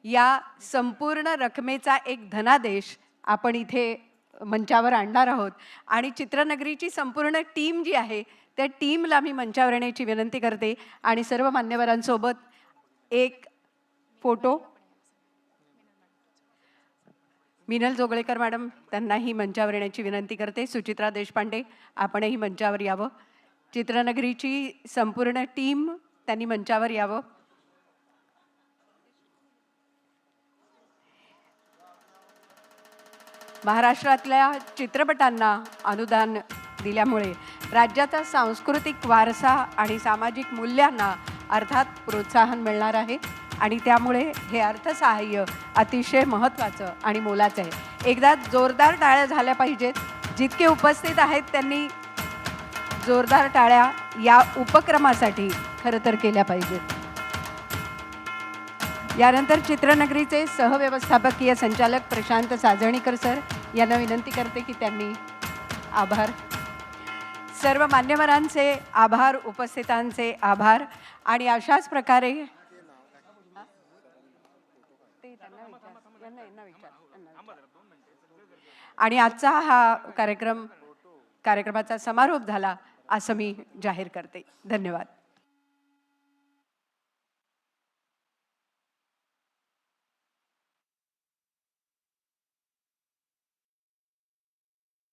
या संपूर्ण रकमेचा एक धनादेश आपण इथे मंचावर आणणार आहोत आणि चित्रनगरीची संपूर्ण टीम जी आहे त्या टीमला मी मंचावर येण्याची विनंती करते आणि सर्व मान्यवरांसोबत एक फोटो. मिनल जोगळेकर मॅडम, त्यांनाही मंचावर येण्याची विनंती करते. सुचित्रा देशपांडे, आपणही मंचावर यावं. चित्रनगरीची संपूर्ण टीम त्यांनी मंचावर यावं. महाराष्ट्रातल्या चित्रपटांना अनुदान दिल्यामुळे राज्याचा सांस्कृतिक वारसा आणि सामाजिक मूल्यांना अर्थात प्रोत्साहन मिळणार आहे आणि त्यामुळे हे अर्थसहाय्य अतिशय महत्त्वाचं आणि मोलाचं आहे. एकदा जोरदार टाळ्या झाल्या पाहिजेत. जितके उपस्थित आहेत त्यांनी जोरदार टाळ्या या उपक्रमासाठी खरं तर केल्या पाहिजेत. यानंतर चित्रनगरीचे सहव्यवस्थापकीय संचालक प्रशांत साजणीकर सर यांना विनंती करते की त्यांनी आभार. सर्व मान्यवरांचे आभार, उपस्थितांचे आभार. आणि अशाच प्रकारे आणि आजचा हा कार्यक्रमाचा समारोप झाला असं मी जाहीर करते. धन्यवाद.